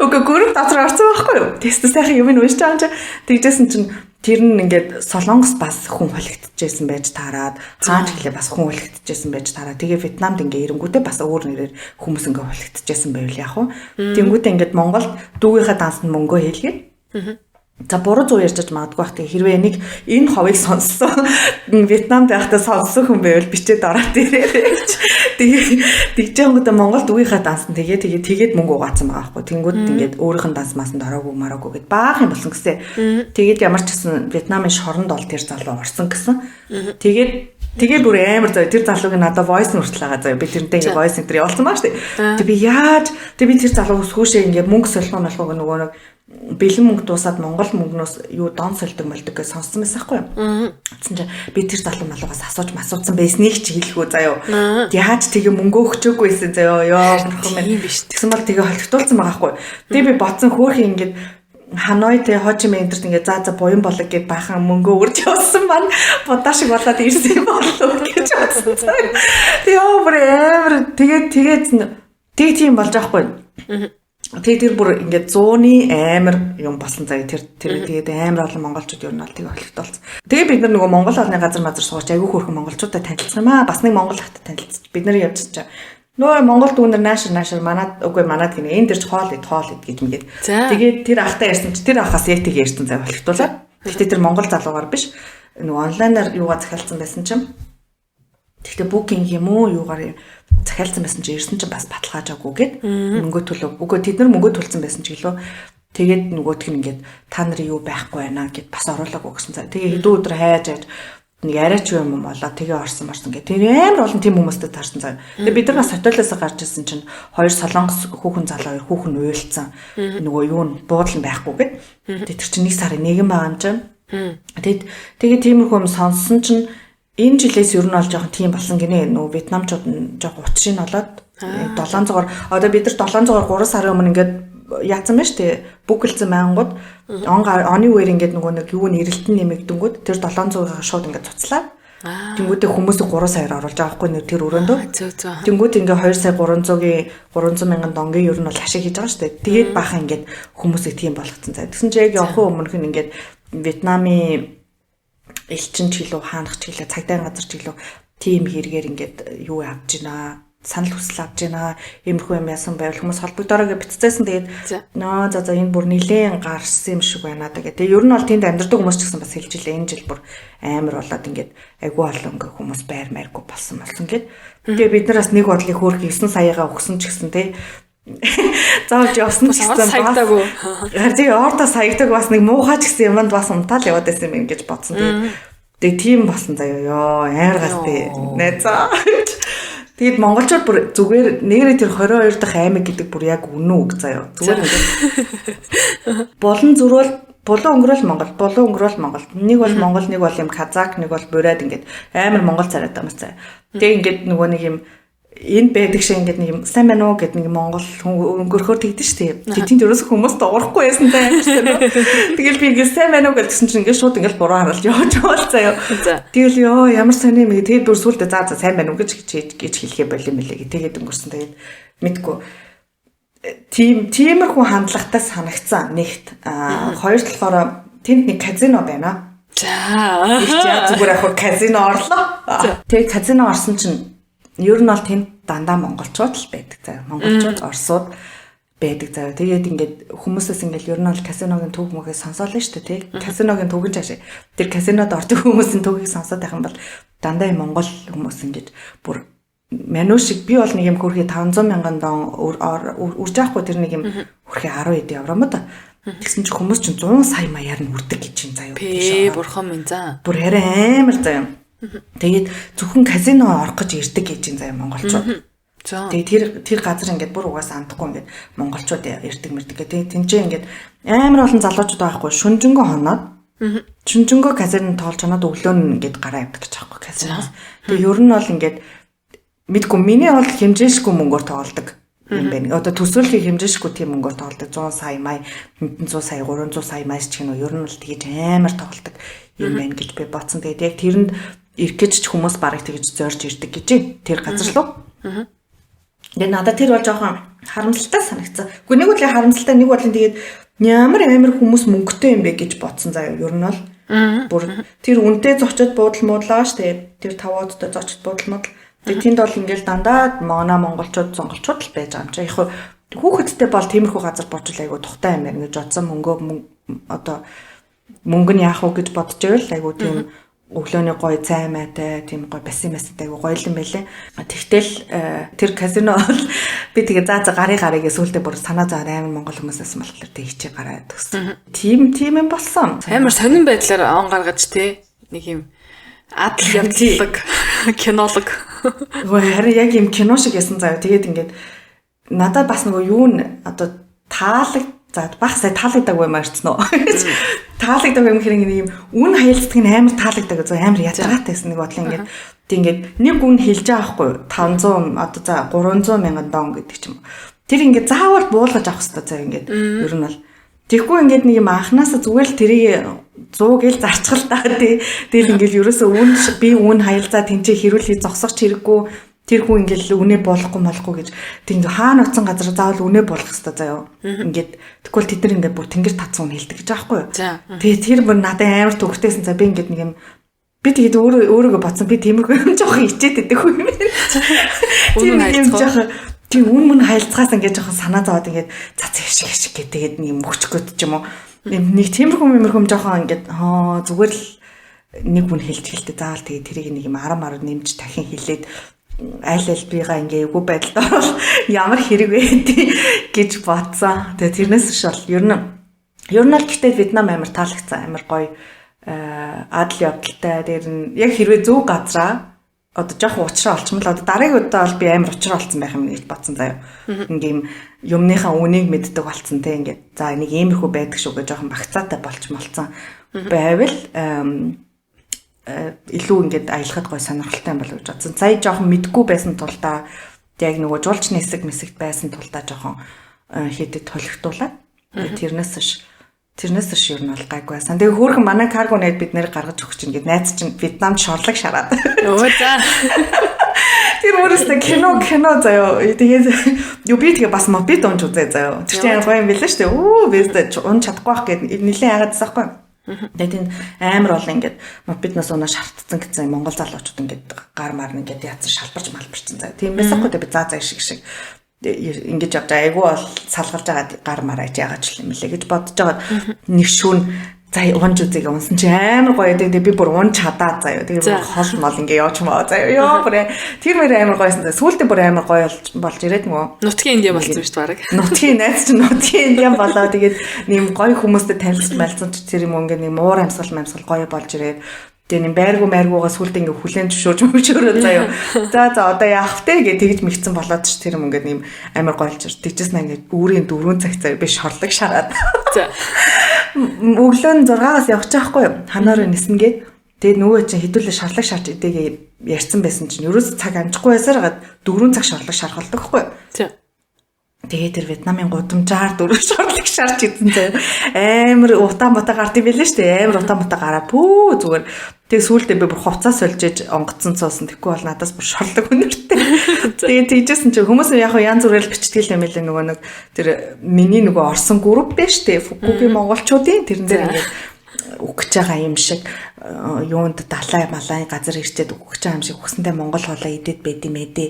S2: Үгүй гүрэн дотор орсон байхгүй юу. Тэст сайхан юм уншиж байгаа юм чи. Тэгжсэн чинь тэр нь ингээд Солонгос бас хүн холигдчихсэн байж таарад хаач гэлээ бас хүн холигдчихсэн байж таарад тэгээ Вьетнамд ингээд ирэнгүүтээ бас өөр нэрээр хүмүүс ингээд холигдчихсэн байвал яах вэ. Тэнгүүтээ ингээд Монголд дүүгийнхаа дансанд мөнгөө хийлгээд за буруу зуу ярьж магадгүй бах тэгээ хэрвээ нэг энэ ховыг сонссон Вьетнамд байхдаа сонссон хүн байвал бичээд ороод ирээрэй гэж. Тэгээ тэгжэнгүүтээ Монголд үеийнхаа дансанд тэгээд мөнгө угаацсан байгаа байхгүй. Тэнгүүд ингээд өөрийнх нь данс масанд ороогүй гэд баах юм болсон гэсэн. Тэгээд ямар ч гэсэн Вьетнамын шоронд ол тэр залуу орсон гэсэн. Тэгээд бүр амар зөө тэр залууг надад voice нүртэл байгаа зөө би тэрнтэй ингээд voice center явуулсан баа штэ. Тэг би тэр залуугаас хүүшээ ингээд мөнгө солихоо нөгөө нэг бэлэн мөнгө дуусаад Монгол мөнгнөөс юу дон солидог молдог гэж сонссон байсан байхгүй юу. Тэгсэн чинь би тэр залуу малуугаас асуусан байсныг ч хэлэхгүй заяа. Яаж тэгээ мөнгө өгчөөгүй байсан заяа. Тэгсэн бол тэгээ холигдуулсан байгаа байхгүй юу. Тэгээ би бодсон хөөхи ингээд Ханой тэ Хожимын энтерт ингээд за буян болог гэд баахан мөнгө өрж явсан маань будаа шиг болоод ирсэн юм болов гэж бодсон. Тэгээ тийм болж байгаа байхгүй юу. Тэгээ тэр бүр ингээд 100-ны амар юм болсон заяа тэр тэгээд амар олон монголчууд ер нь бол тэгээ холигдолцсон. Тэгээ бид нар нөгөө Монгол олны газар сууч айгүй хөөрхөн монголчуудад танилцсан юм аа. Бас нэг монгол хатад танилцчих. Бид нар явж чаа. Нөө Монгол дүүнэр наашир манад гинэ энэ дэрч хоол гэж мэгээд. Тэгээд тэр ахтай ярьсан чи тэр ахаас яг тэг ярьсан заяа холигдуулаад. Гэхдээ тэр монгол залуугаар биш. Нөгөө онлайнаар юугаа захиалсан байсан чинь Тэгтээ booking юм уу юугаар захиалсан байсан чи ирсэн чинь бас баталгаажаагүй гэд мөнгө төлөө. Үгүй тэд нар мөнгө төлсөн байсан ч гэлөө. Тэгээд нөгөөх нь ингээд та нарын юу байхгүй байна гэд бас оруулаагүй гэсэн цаа. Тэгээ хэдэн өдөр хайж нэг арайч юм болоо тэгээ орсон гэх. Тэр амар олон тийм хүмүүстэй таарсан цаа. Тэгээ бид нар бас хотелоос гарч ирсэн чинь хоёр солонгос хүүхэн залуу хоёр хүүхэн уйлцсан. Нөгөө юу н буудлын байхгүй гэд. Тэр чинь нэг сарын нэгэн байгаа юм чинь. Тэгээд тиймэрхүү юм сонссон чинь энэ жилээс ер нь бол жоохон тийм болсон гинэ. Нөгөө Вьетнамчууд нь жоохон учрын болоод 700-аар одоо бид нар 700-аар 3 сарын өмнө ингээд яатсан байна шүү дээ. Бүгэлцэн байнгут оны үеэр ингээд нөгөө нэг юу нэрэлтэн нэмэгдэнгүүд тэр 700-ыг шууд ингээд цуцлаа. Тэнгүүдээ хүмүүсийг 3 саяар оруулж байгаа байхгүй нэр тэр өрөөндөө. Тэнгүүд ингээд 2 сая 300 мянган донгийн ер нь бол хашиг хийж байгаа шүү дээ. Тэгээд баахан ингээд хүмүүсийг тийм болгоцсон цаа. Тэгсэн чинь яг явахын өмнөх нь ингээд Вьетнамын элчин ч гэлөө хаанах ч гэлээ цагдаа газар ч гэлөө тийм хэрэгээр ингээд юу авч гинэ санал хүсэл авч гинэ иймэрхүү юм яасан байвал хүмүүс холбогдороо гэж битцээсэн. Тэгээд нөө за энэ бүр нилээн гарсан юм шиг байна гэдэг. Тэгээд ер нь бол тэнд амьдардаг хүмүүс ч гэсэн бас хэлж илээ энэ жил бүр амар болоод ингээд айгүй олон ингээ хүмүүс байр маягүй болсон гэд. Тэгээд бид нараас нэг бодлыг хөөх 9 саягаа өгсөн ч гэсэн тий заавч явсан ч гэсэн
S3: саягдаагүй.
S2: Тэгээ ордоо саягдаг бас нэг муухай ч гэсэн юмд бас унтаал яваад байсан юм гэж бодсон. Тэгээ тийм болсон заяа ёо амар гастэй найзаа. Тэгээд монголчууд бүр зүгээр нэрээ тэр 22 дахь аймаг гэдэг бүр яг үнэн үг заяа. Зүгээр ингээд болон өнгөрөөл Монгол. Нэг бол Монгол, нэг бол юм казак, нэг бол бурайд ингээд амар монгол царайд байгаа юм заяа. Тэгээ ингээд нөгөө нэг юм энэ байдаг шиг ингээд нэг юм сайн байна уу гэдэг нэг монгол өнгөрөхөөр тэгдэж штэ. Тэдний төрөөс хүмүүс дуурахгүй байсан таа юм шиг. Тэгэл би ингээд сайн байна уу гэдгсэн чинь ингээд шууд ингээд буруу харуулж явж байгаа заяа. Тэгэл ёо ямар сайн юм тэгээд бүр сүултээ за сайн байна уу гэж хэлхээ болим мэлээ. Тэгээд өнгөрсөн. Тэгээд мэдгүй. Тиймэрхүү хандлагатай санагцсан нэгт. Хоёр талаараа тэнд нэг казино байна. За. Зүгээр яг казино орлоо. Тэгээд казино орсон чинь ер нь бол тэнд дандаа монголчууд л байдаг заа. Монголчууд орсууд байдаг заа. Тэгээд ингээд хүмүүсээс ингээд ер нь бол казиногийн төг мөгөө сонсоолаа шүү дээ, тий. Казиногийн төг нь цаашаа. Тэр казинод ордог хүмүүсийн төгийг сонсоод байх юм бол дандаа монгол хүмүүс ингээд бүр мануу шиг би бол нэг юм хөрхий 500 мянган дон үрж авахгүй тэр нэг юм хөрхий 10 эд евро мо та. Тэгсэн чи хүмүүс чинь 100 сая маяар нь үрдэг гэж юм заа юу.
S3: Бурхан минь заа.
S2: Бүр арай амар заа юм. Тэгээд зөвхөн казино орох гэж ирдэг гэж юм заа монголчууд. Тэгээд тэр газар ингээд бүр угаасаа андахгүй ингээд монголчууд ирдэг мэрдэг. Тэгээд тэнцээ ингээд амар олон залуучууд байхгүй шүнжэнгөө хоноод шүнжэнгөө казино тоолж хоноод өглөө нь ингээд гараа явдаг гэж байхгүй казиноос. Тэгээд ер нь бол ингээд мэдгүй миний бол хэмжээшгүй мөнгөөр тоолдог юм байна. Одоо төсөөллийг хэмжээшгүй тийм мөнгөөр тоолдог 100 сая май 100 сая 300 сая майс ч гэнэ ер нь бол тэгэж амар тоолдог юм байна гэж би бодсон. Тэгээд яг тэрэнд ирэх гэж ч хүмүүс барыг тэгж зорж ирдэг гэж тэр газар руу. Тэгээд надад тэр бол жоохон харамсалтай санагцсан. Гэхдээ нэг бодлын харамсалтай нэг бодлын тэгээд ямар хүмүүс мөнгөтэй юм бэ гэж бодсон заяа ер нь бол. Бүр тэр үнтэй зочид буудлаа штэ. Тэр тавуудтай зочид буудлаа. Тэгээд тэнд бол ингээл дандаа монголчууд сонголчууд л байж байгаа юм чи. Яг хүүхэдтэй бол тиймэрхүү газар бочвол айгу тухтай юм байна гэж бодсон. Одоо мөнгө нь яах вэ гэж бодож байвал айгу тийм өглөөний гоё цай майтай тийм гоё басин айгу гоё юм байлээ. Тэгтэл тэр казино бол би тэгээ заа гарыг сүүлдээ бүр санаа зовоод амар монгол хүмүүсээс болохоор тэг хичээ гараад төгсөн. Тийм юм болсон.
S3: Амар сонирн байдлаар он гаргаж те нэг юм адал явдлаг кинолог.
S2: Харин яг юм кино шиг ясан заяа. Тэгээд ингээд надад бас нөгөө юу н одоо баг сая таалагддаг юм арцсан уу? Таалагддаг юм хэрэг нэг юм үн хаялцдаг нь амар таалагддаг зөө амар ятгатайсэн нэг бодлоо ингээд тийм ингээд нэг үн хэлж байгаа хгүй 500 одоо за 300 мянган дон гэдэг ч юм. Тэр ингээд заавал буулгаж авах хэрэгтэй заа ингээд ер нь бол тэгэхгүй ингээд нэг юм анханасаа зүгээр л тэрийг 100 гэл зарчгал таа тий. Тэгэл ингээд ерөөсөө би үн хаялцаа тэнцээ хэрүүлхий зогсох ч хэрэггүй. Тэр хүн ингээл үнэ болохгүй гэж тийм хаана утсан газар заавал үнэ болох хэрэгтэй заяа. Ингээд тэгвэл тэд нар ингээд бүр тэнгэр татсан хүн хэлдэг гэж аахгүй юу. Тэгээ тэр бүр надад амар төгсдөөсөн цаа би ингээд нэг юм би тэгээд өөрийгөө бодсон би тиймэрхүү юм жоохон ичээд идэх хүн юм байна. Тийм юм жоохон тийм үн хайлцгаас ингээд жоохон санаа зовоод ингээд за хэшиг гэдэг нэг юм өгчгөөд ч юм уу. Нэг тиймэрхүү жоохон ингээд зүгээр л нэг хүн хэлж хэлдэг заавал тэгээ тэрийг нэг юм 10 нэмж дахин хэлээд айл бийгаа ингээ эвгүй байдалд орол ямар хэрэг вэ гэж бодсон. Тэгээ тэрнээс биш бол ер нь л гэхдээ Вьетнам амар таалагдсан, амар гоё адал явдалтай. Тэр нь яг хэрвээ зөв газраа одоо жоохон уучраа олчмол одоо дараагийн удаа бол би амар уучраа олцсон байх юм гэж бодсон заяа. Ингээм юмныхаа үнийг мэддэг болцсон те ингээд за нэг иймэрхүү байдаг шүү гэж жоохон багцаатай болцсон байвал илүү ингээд аялахад гой сонирхолтой юм болов гэж бодсон. Сая жоохон мэдгүй байсан тулдаа яг нөгөө жуулчны хэсэг мэсэгт байсан тулдаа жоохон хийдэд толигдуулаад тэрнээс ер нь бол гайгүй байсан. Тэгээ хөөрхөн манай карго нэт бид нэр гаргаж өгч чинь ингээд найз чинь Вьетнамд шорлог шараад.
S3: Өө за.
S2: Тэр өөрөөсөө кино заяа. Тэгээд юу би тэгээ бас мопед унж үзээ заяа. Тэр чинь гоё юм билээ шүү дээ. Өө би унж чадахгүй байх гэд нэлээд яагаад засахгүй. Тэгээд амар бол ингээд мопеднаас унаа шартцсан гэсэн Монгол залуучууд ингээд гар марна ингээд яатсан шалбарч малбарчсан заяа. Тийм байсахгүй би заа шиг ингэж явж байгаа. Айгу бол салгалж байгаа гар мараач яагаад ч юм лээ гэж бодож байгаа. Нэг шүүн за унж үзег унсан чи амар гоё. Тэгээд би бүр унж чадаа заяа. Тэгээд хол мол ингээ явчмаа заяа. Йоо бүр тэр мөр амар гоёсэн. Сүүлдээ бүр амар гоё болж ирээд мөө.
S3: Нутгийн Индия болсон шүү дээ баг.
S2: Нутгийн найз чинь нутгийн Индия болоо. Тэгээд нэм гоё хүмүүстэй танилцсан ч тэр юм ингээ нэг муур амьсгал гоё болж ирээд тэгээ нэм байргуугаа сүлдээ ингээ хүлэн зөвшөөрөө заяа. За одоо яах вэ гэж тэгж мэгцэн болоод ч тэр юм ингээ нэм амар гоёлж ир. Тэгжсэн ингээ үүрийн 4 цаг заяа би шорлог шараад. За өглөө 6-аас явах чаахгүй юу? Ханаар ниснгээд тэгээд нөгөө чинь хэдүүлээ шорлог шарч идэгээ ярьсан байсан чинь ерөөс цаг амжихгүй байсаар 4 цаг шорлог шарах болдог байхгүй юу? За тэгээд тэр Вьетнамын гудамжаар 4 шорлог шарч идсэн заяа. Амар утаа гард юм билээ шүү дээ. Амар утаа гараа пүү зүгээр. Тэгээ сүүлдээ би бүр хувцас сольжээж онгоцсон цуусан. Тэгэхгүй бол надаас бүр шорлог өнөртэй. Тэгээд тийжсэн чи хүмүүс яг янз бүрээр бичтгэл юм лээ нөгөө нэг тэр миний нөгөө орсон групп биш дээ. Фукугийн монголчуудын тэрэн дээр ингээд үгэж байгаа юм шиг юунд далай малай газар ирчээд үгэж байгаа юм шиг хүсэндээ монгол хоолоо идээд байд юм ээ дээ.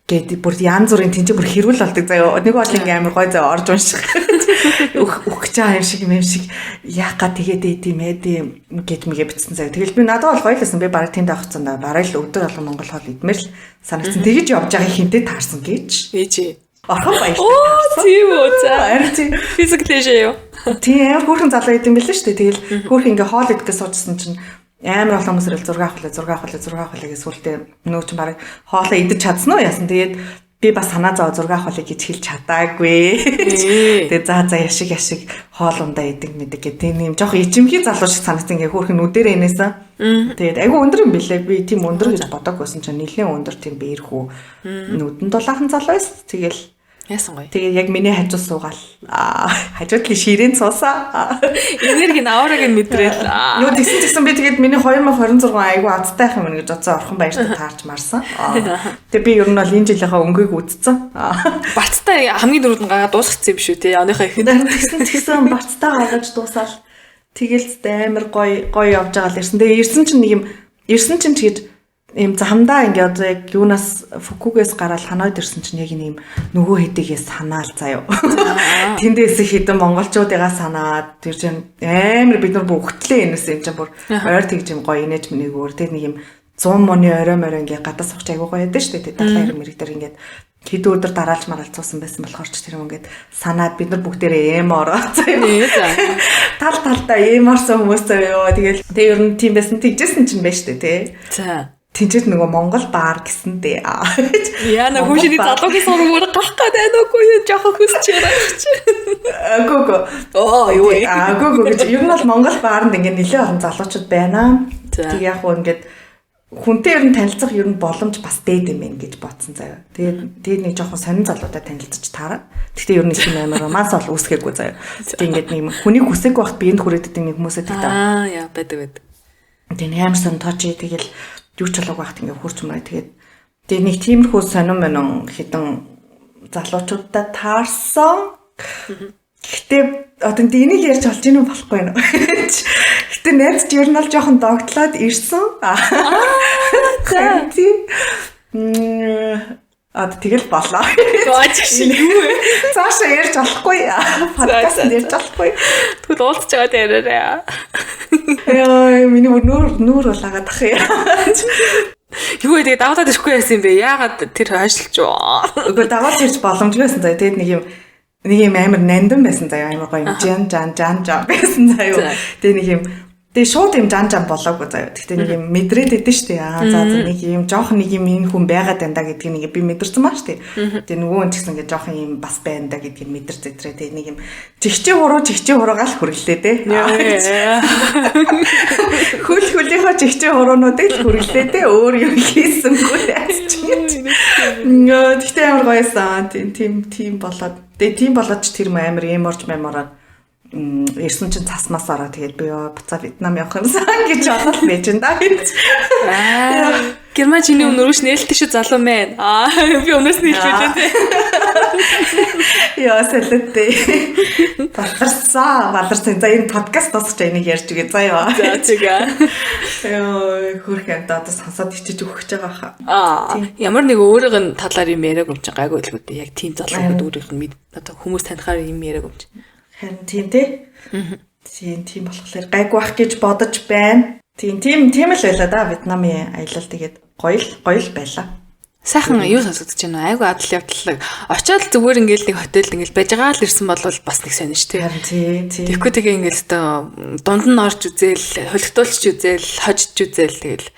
S2: Гэт бүр янз бүрийн тэнцээ бүр хэрүүл болдог заяа. Нэг бол ингээм амар гой заяа орж унших. Үхэж байгаа юм шиг яах га тэгээд идэм ээ гэт мэгэ битсэн заяа. Тэгэл би надад бол гоё лсэн. Би бараг тэнд авахцсан да. Бараг л өдөр болго монгол хоол идмээр л санагдсан. Тэгэж явж байгаа хинтээ таарсан гэж. Ээжээ. Орхон баяртай.
S3: Оо тийм үү за. Арай тийм физиклэшээ юу.
S2: Тийм амар хөөрхөн залуу идэм билээ шүү дээ. Тэгэл хөөрхөн ингээ хоол идэхээс суужсан чинь амар олон хүмүүс ирэл 6 хуулаа гэж сүлдээ нөө ч баг хоолоо идэж чадсан уу яасан. Тэгээд би бас санаа зов 6 хоолыг гэж хэлж чадаагүй. Тэгээд за яшиг хоол ундаа идэг мэдэг гэдэг тийм жоох ичимхий залуу шиг санагдсан ингээ хөөрхөн нүдэрээ энэсэн. Тэгээд айгүй өндөр юм билээ. Би тийм өндөр гэж бодоагүйсэн чинь нэлээд өндөр тийм биерхүү нүдэн дулаахан залуу байсан. Тэгэл яасан гоё. Тэгээд яг миний хажуу суугаал. Хажууд л ширээн цуусаа.
S3: Энергийн аураг нь мэдрээл.
S2: Юу тэгсэн би тэгээд миний 2026 айгу азтай юм гэж бодсон. Орхон баяртай таарч марсан. Тэгээд би ер нь бол энэ жилийнхаа өнгөийг үзсэн.
S3: Бацтай хамгийн дөрөвд нь гараад дуусгацсан юм шүү те. Оныхоо ихэд
S2: тэгсэн бацтай гаргаж дуусаал. Тэгээл амар гоё явж байгаа л ирсэн. Тэгээд ирсэн чинь тэгээд ийм замдаа ингээ одоо яг юунаас Фукугээс гараад Ханоид ирсэн чинь яг ийм нөгөө хэдийгээс санаал заяа. Тэндээс хідэн монголчуудыгаа санаад тэр чинь амар бид нар бүгтлээ энэс юм чинь бүр ойр тэгж юм гоё инээж миний өөр тэр нэг юм 100 моны орой ингээ гадаа сууч айгуу гоё байдаг шүү дээ. Далайн мэрэг дээр ингээ хэд өдөр дараалж маралцуулсан байсан болохоор ч тэр юм ингээд санаад бид нар бүгдээрээ эм ороо заяа. Тал талдаа эм орсон хүмүүс заяа. Тэгээд ер нь тийм байсан тэгжсэн чинь байж тээ тий. За тэнцэд нөгөө Монгол баар гэсэн дээ.
S3: Яна хүүшний залуугийн сургууль гарах гэдэг нүггүй юу жоохон хүсч яраач.
S2: Агого. Юу агого гэж ер нь бол Монгол баарнд ингээ нэлээд олон залуучууд байна. Тэг яг хөө ингээд хүнтэй ер нь танилцах ер нь боломж бас дээд юм байна гэж бодсон заяа. Тэгээд нэг жоохон сонин залуудаа танилцаж таараа. Гэхдээ ер нь их амар романс бол үүсгээгүй заяа. Тэг ингээд нэг хүнийг хүсээгүй байхад биенд хүрээдэг нэг хүмүүсээ тэгтээ.
S3: Яа байдаг.
S2: Тэг амар сон тоочи тэгэл юу ч болоогүй байхад ингээ хурц мөрөө тэгээд нэг тиймэрхүү сонин хитэн залуучуудаа таарсан. Гэхдээ одоо энийг ярьж болж ийн болохгүй нэ. Гэтэ найз ер нь бол жоохон догтлоод ирсэн. Тэгэл болоо. Цаашаа ярьж болохгүй. Подкаст ярьж болохгүй.
S3: Тэгвэл уулзч байгаа дээрээ.
S2: Яа, миний нүүр болаагаад ах яа.
S3: Юу гэдэг даваад ирэхгүй яасан юм бэ? Яагаад тэр хойшлж юу?
S2: Үгүй даваад ирж боломжгүй байсан заяа. Тэгээд нэг юм амар нандин байсан заяа. Амар гоё юм жан байсан заяа. Тэгээд нэг юм тэгээ шууд юм жан болоогүй заяа. Гэхдээ нэг юм мэдрээд идэв штэ. За нэг юм жоох нэг юм энэ хүн байгаад байна да гэдгийг нэг би мэдэрсэн маа штэ. Тэгээ нөгөө нь ч гэсэн ингээ жоох юм бас байна да гэдгийг мэдэр зэтрээ. Тэгээ нэг юм чигчээ хуруугаал хүргэлээ те. Хөлийнхөө чигчээ хуруунуудыг л хүргэлээ те. Өөр юм хийсэнгүй яач чинь. Гэхдээ амар гоёсан. Тийм болоод. Тэгээ тийм болоод ч тэр амар эморж мемораад ирсэн чинь цасмаас ороо тэгээд би буцаа Вьетнам явах юмсан гэж бодол байж энэ да гэж.
S3: Герман чиний өнөрөш нээлттэй шүү залуу мэн. Би өнөөс нь хэлж байна те.
S2: Яа сэлэттэй. Баларсан. За энэ подкаст тосч энийг ярьж үгээ заяа.
S3: За тэгээ.
S2: Яа хөрх одоо сонсоод ичиж өгч байгаа хаа.
S3: Ямар нэг өөрийнх нь талаар юм яриаг юм чи гайгүй л үү. Яг тийм залуучууд өөрийнх нь одоо хүмүүс танихаар юм яриаг юм чи.
S2: Харин тийм тий. Тийм болохоор гайгүй ах гэж бодож байна. Тийм л байлаа да Вьетнамын аялал тэгээд гоё л байлаа.
S3: Сайхан юу сонсогдож байна вэ? Айгу адал явдлаа. Очоод зүгээр ингээл нэг хотелд ингээл байж байгаа л ирсэн бол бас нэг сонь шүү дээ.
S2: Харин тий.
S3: Тэгэхгүй тэгээ ингээл дунд нь орж үзээл, холигтуулж үзээл, хожиж үзээл тэгэл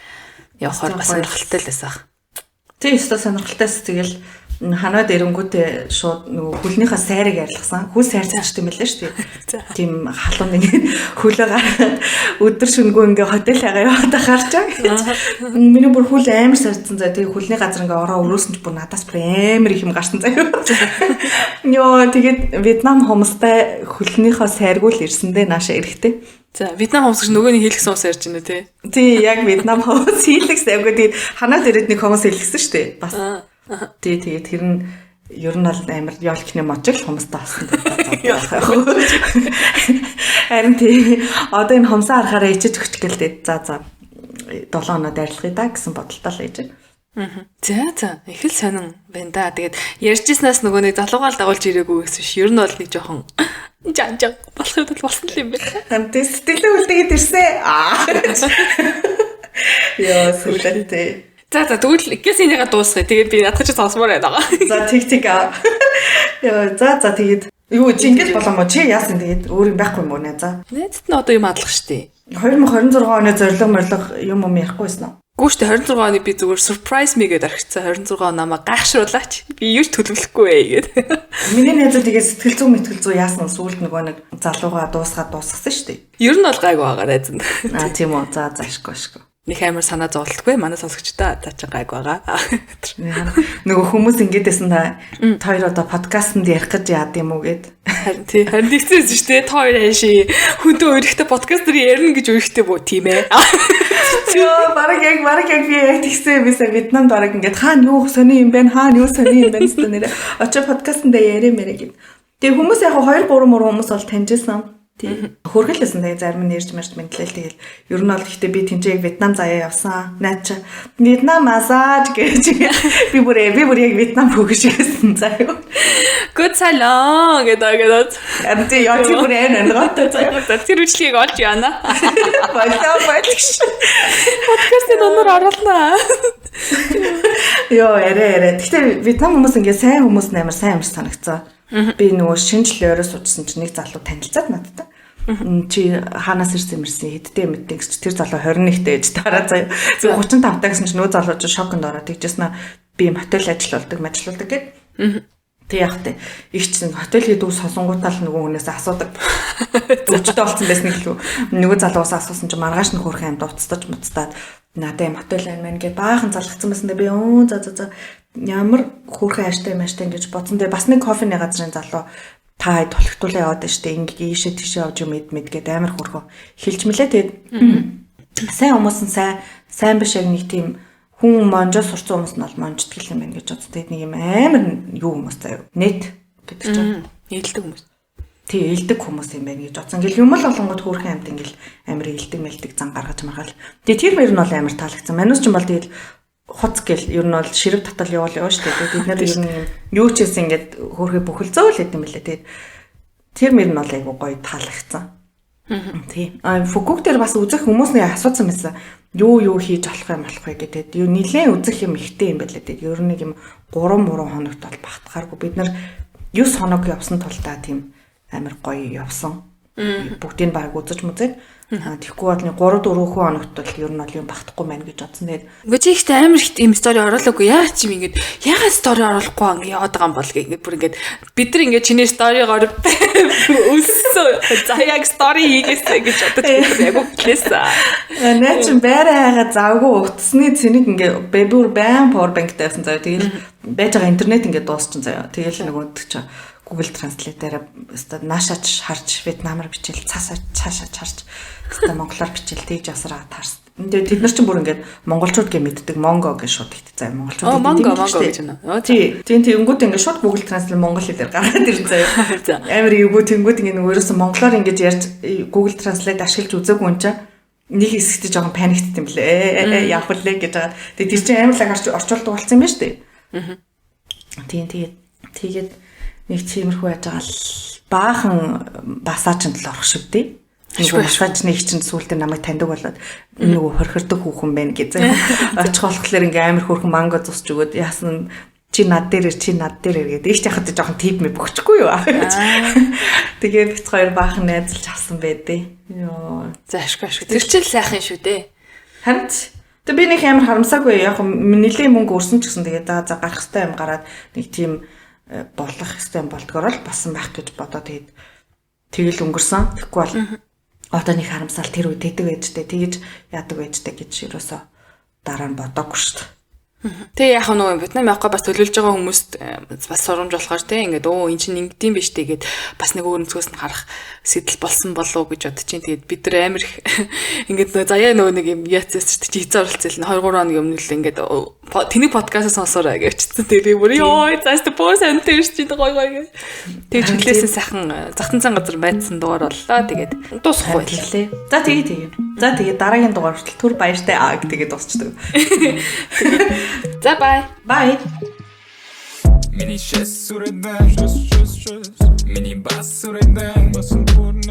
S3: явахаар бас сонирхолтой л байсан.
S2: Тийм өстой сонирхолтойс тэгэл ханаад эрэнгүүтээ шууд нөгөө хөлнийхээ сайрыг арилгасан. Хөл сайр цааш тийм байлаа шүү дээ. Тийм халуун нэг хөлөө гаргаад өдөр шөнөгүй ингээ хотел хагаа яваад харчаа. Миний бүр хөл амар сайрцсан заа. Тэгээ хөлний газар ингээ ороо өрөөсөн ч бүр надаас бүр амар их юм гарсан заа. Йоо тэгээд Вьетнам хүмүүстэй хөлнийхөө сайргуул ирсэндээ нааша эрэхтэй.
S3: За Вьетнам хүмүүс гэж нөгөөний хийлгсэн ус ярьж байна тий.
S2: Тий яг Вьетнам хүмүүс хийлгсэн. Тэгээд ханаад ирээд нэг хүмүүс хийлгсэн шүү дээ. Бас тэгээд тэр нь ер нь бол амар ёлкны можиг хүмүүстэй болсон. Харин тий одоо энэ хомсоо харахаараа ичиж өгч гэлдээ. За 7 хоноо дайрлахыг да гэсэн бодолтой л ээж.
S3: За их л сонин байна да. Тэгээд ярьжсэнаас нөгөө нэг залуугаал дагуулж ирээгүй гэсэн ш. Ер нь бол нэг жоохон жан болох юм болсон юм байна.
S2: Хамтээ сэтгэлээ үлдээгээд ирсэн. Яа сүлэттэй.
S3: За тэгвэл гэсэнийгээ дуусгая. Тэгээд би надад ч сонсмоор байна.
S2: За тэг. Яа за тэгээд юу чи ингэж болоо чи яасан тэгээд өөр юм байхгүй юм уу нэ за.
S3: Найзад нь одоо юм адлах штий.
S2: 2026 оны зорилго юм ярьахгүйсэн үү?
S3: Гүү штэ 26 оны би зүгээр surprise me гэдээ архицсан 26 он намайг гайхшруулаач. Би юу ч төлөвлөхгүй ээ гээд.
S2: Миний найзууд тэгээд сэтгэл зүй яасан сүүлд нөгөө нэг залууга дуусгасан штий.
S3: Ер нь бол гайгүй байгаа найз нь.
S2: Тийм үү. За ашгүй.
S3: Нэг амар санаа зовлтгүй манай сонсогчдаа за чи гайг байгаа.
S2: Нөгөө хүмүүс ингэдсэн та хоёр одоо подкастэнд ярих гэж яад юм уу гэд.
S3: Харин тэгсэн шүү дээ. Та хоёр хааши хүнтэй өөрөхтэй подкастер ярина гэж өөрөхтэй боо тийм ээ.
S2: Йоо бараг яг би яг тэгсэн бисаа Вьетнамд бараг ингээд хаана юу сони юм бэ? Хаана юу сони юм бэ гэсэн нэрээ. Очоо подкастэнд ярэ гэд. Тэгээ хүмүүс яг 2-3 хүмүүс бол таньжсэн. Тийм. Хөргөлсэн тэгээ зарим нь ярьж марч мэдлээ тэгэл. Ер нь бол гэхдээ би тэнцээ Вьетнам заяа явсан. Наач Вьетнам массаж гэж би бүр яг Вьетнам хөгшөөсөн заяа.
S3: Good salon гэдэг.
S2: Амт яа чи бүр энэ нөтө заяа.
S3: Тэр үчлэгийг олж яана.
S2: Баялаа.
S3: Подкастын өнөр оруулнаа.
S2: Йоо арай. Гэхдээ Вьетнам хүмүүс ингээ сайн хүмүүс амар сайн санагцсан. Би нөгөө шинжлэл өрөө суудсан чинь нэг залуу танилцаад надтай. Чи хаанаас ирсэн хэдтэй мэддэг гэж тэр залуу 21-тэй ээж дараа заяа. 35 таа гэсэн чинь нөгөө залуу ч шоконд ороод тэгжсэн би юм хотел ажилладаг гэд. Тэг яг тэ их чинь хотел хийдэг сонсонгуудаа л нөгөө хүнээс асуудаг. Өвчтэй болсон байсан гэлүү. Нөгөө залуус асуусан чинь маргааш нь хөрх амьд уцтаж муцтаад надад юм хотел байна гэд баахан залгацсан байсан даа би за ямар хөрхэн ааштай ингэж бодсон. Тэгээ бас нэг кофений газрын залуу та толгтуулаа яваад штэ ингээ ийшээ тийшээ авч юм мэд гээд амар хөрхөө хэлж мэлээ. Тэгээд сайн хүмүүс нь сайн биш яг нэг тийм хүн монжоо сурцсан хүмүүс нь бол монжтгил юм байна гэж бодсон. Тэгээд нэг юм амар юу хүмүүс заяа. Нет гэдэг чинь
S3: ээлдэг хүмүүс.
S2: Тий ээлдэг хүмүүс юм байна гэж бодсон. Ингээл юм л олонгод хөрхэн амт ингээл амар ээлдэг мэлдэг зан гаргаж маргаал. Тэгээд тэр мөр нь бол амар таалагдсан. Манус ч юм бол тэгээд хуц гэл ер нь бол ширв татал яваа шүү дээ. Бид нар ер нь юу ч гэсэн ингээд хөөрхий бүхэлзөөл хэдэм билээ. Тэгээд тэр мөр нь бол айгу гоё таалагдсан. Тийм. Фүкүк дээр бас үзэх хүмүүсний асуусан байсан. Юу хийж болох вэ гэдэг. Юу нилээн үзэх юм ихтэй юм байлаа дээ. Ер нь нэг юм 3 хоногт бол багтахааргүй. Бид нар 9 хоног явсан тулдаа тийм амар гоё явсан. Бүгдийг баг үзэж мүзээд тэгэхгүй бол 3-4 хоногт бол ер нь бол юм багтахгүй байна гэж бодсон. Тэгээд
S3: үгүй чи ихтэй амар их юм стори оруулаагүй. Яагаад чи ингээд яагаад стори оруулахгүй ингээд яваад байгаа юм бол ингээд бүр ингээд бид нар ингээд чиний сторигоор өссөн. За яг стори хийгээсэй гэж бодож яг үглээсэн.
S2: наа чи байраагаа завгүй утасны цэнийг ингээд бүр байн power bank тавьсан заяа. Тэгэл байж байгаа интернет ингээд дуусчихсан заяа. Тэгэл нөгөө чи Google Translate-аараа өстө наашаач харж вьетнамаар бичээл цаашаач харж өстө монголоор бичээл тэгж асараа таарс. Тэд нар ч бүр ингээд монголчууд гэ мэддэг Mongo гэж шууд ихтэй заяа монголчууд.
S3: Mongo гэж байна.
S2: Тийм тэнгүүд ингээд шууд Google Translate монгол хэлээр гаргаад ирэн заяа. Амар эвгүй тэнгүүд ингээд өөрөөсөө монголоор ингээд ярьж Google Translate ашиглаж үзээгүй юм чаа. Нэг хэсэгт жоохон паниктд юм блэ. Яах вэ гэж байгаа. Тэгээ тэр чинь амар лаг орчуулдаг болсон юм байна шүү дээ. Тийм тэгээд нэг тиймэрхүү байж байгаа л баахан басаачнд л орох шиг дээ. Нөгөө басаачны их чинь сүүлдээ намайг таньдаг болоод нөгөө хорхирдог хүүхэн байна гэж. Очих болохоор ингээм амар хөөрхөн манго зусч өгөөд яасан чи над дээр гэдэг. Их яхад жоохон тип мэ бөхчихгүй юу. Тэгээ бит хоёр баахан найзалж авсан байдээ. Йоо.
S3: За ашгүй. Тэр чинь сайхан шүү дээ.
S2: Харин тэг би нэг амар харамсаагүй яг нэлээд мөнгө өрсөн ч гэсэн тэгээ за гарах хэвээр юм гараад нэг тийм болох хэвээр болдгоор л басан байх гэж бодоод тэгэл өнгөрсөн. Тэгэхгүй бол одоо нэг харамсаал тэр үед тэдэг байжтэй тэгэж яадаг байжтэй гэж ерөөсөө дараа нь бодоогүй шүү дээ.
S3: Тэгээ яг нөгөө Вьетнам явахгаа бас төлөвлөж байгаа хүмүүст бас сурамж болохоор те ингээд өө эн чинь ингэдэм биш тэгээд бас нэг өөр өнцгөөс нь харах сэтэл болсон болов уу гэж бодож чинь тэгээд бид нар амар их ингээд заяа нөгөө нэг юм яцээс чи хийц оролцол 2-3 хоног өмнө л ингээд тэний подкастаа сонсоорой гэвчсэн. Тэгээд бүр ёо заст пост антерч чи гоё гэх. Тэгээд хүлээсэн сайхан захтан цан газар байцсан дугаар боллоо. Тэгээд дуусахгүй
S2: байлээ. За тэгээд дараагийн дугаар хүртэл түр баяртай тэгээд дуусчдаг.
S3: За bye.
S2: Bye.
S1: Миний шэс сүрэдэн Миний бас сүрэдэн Басан турна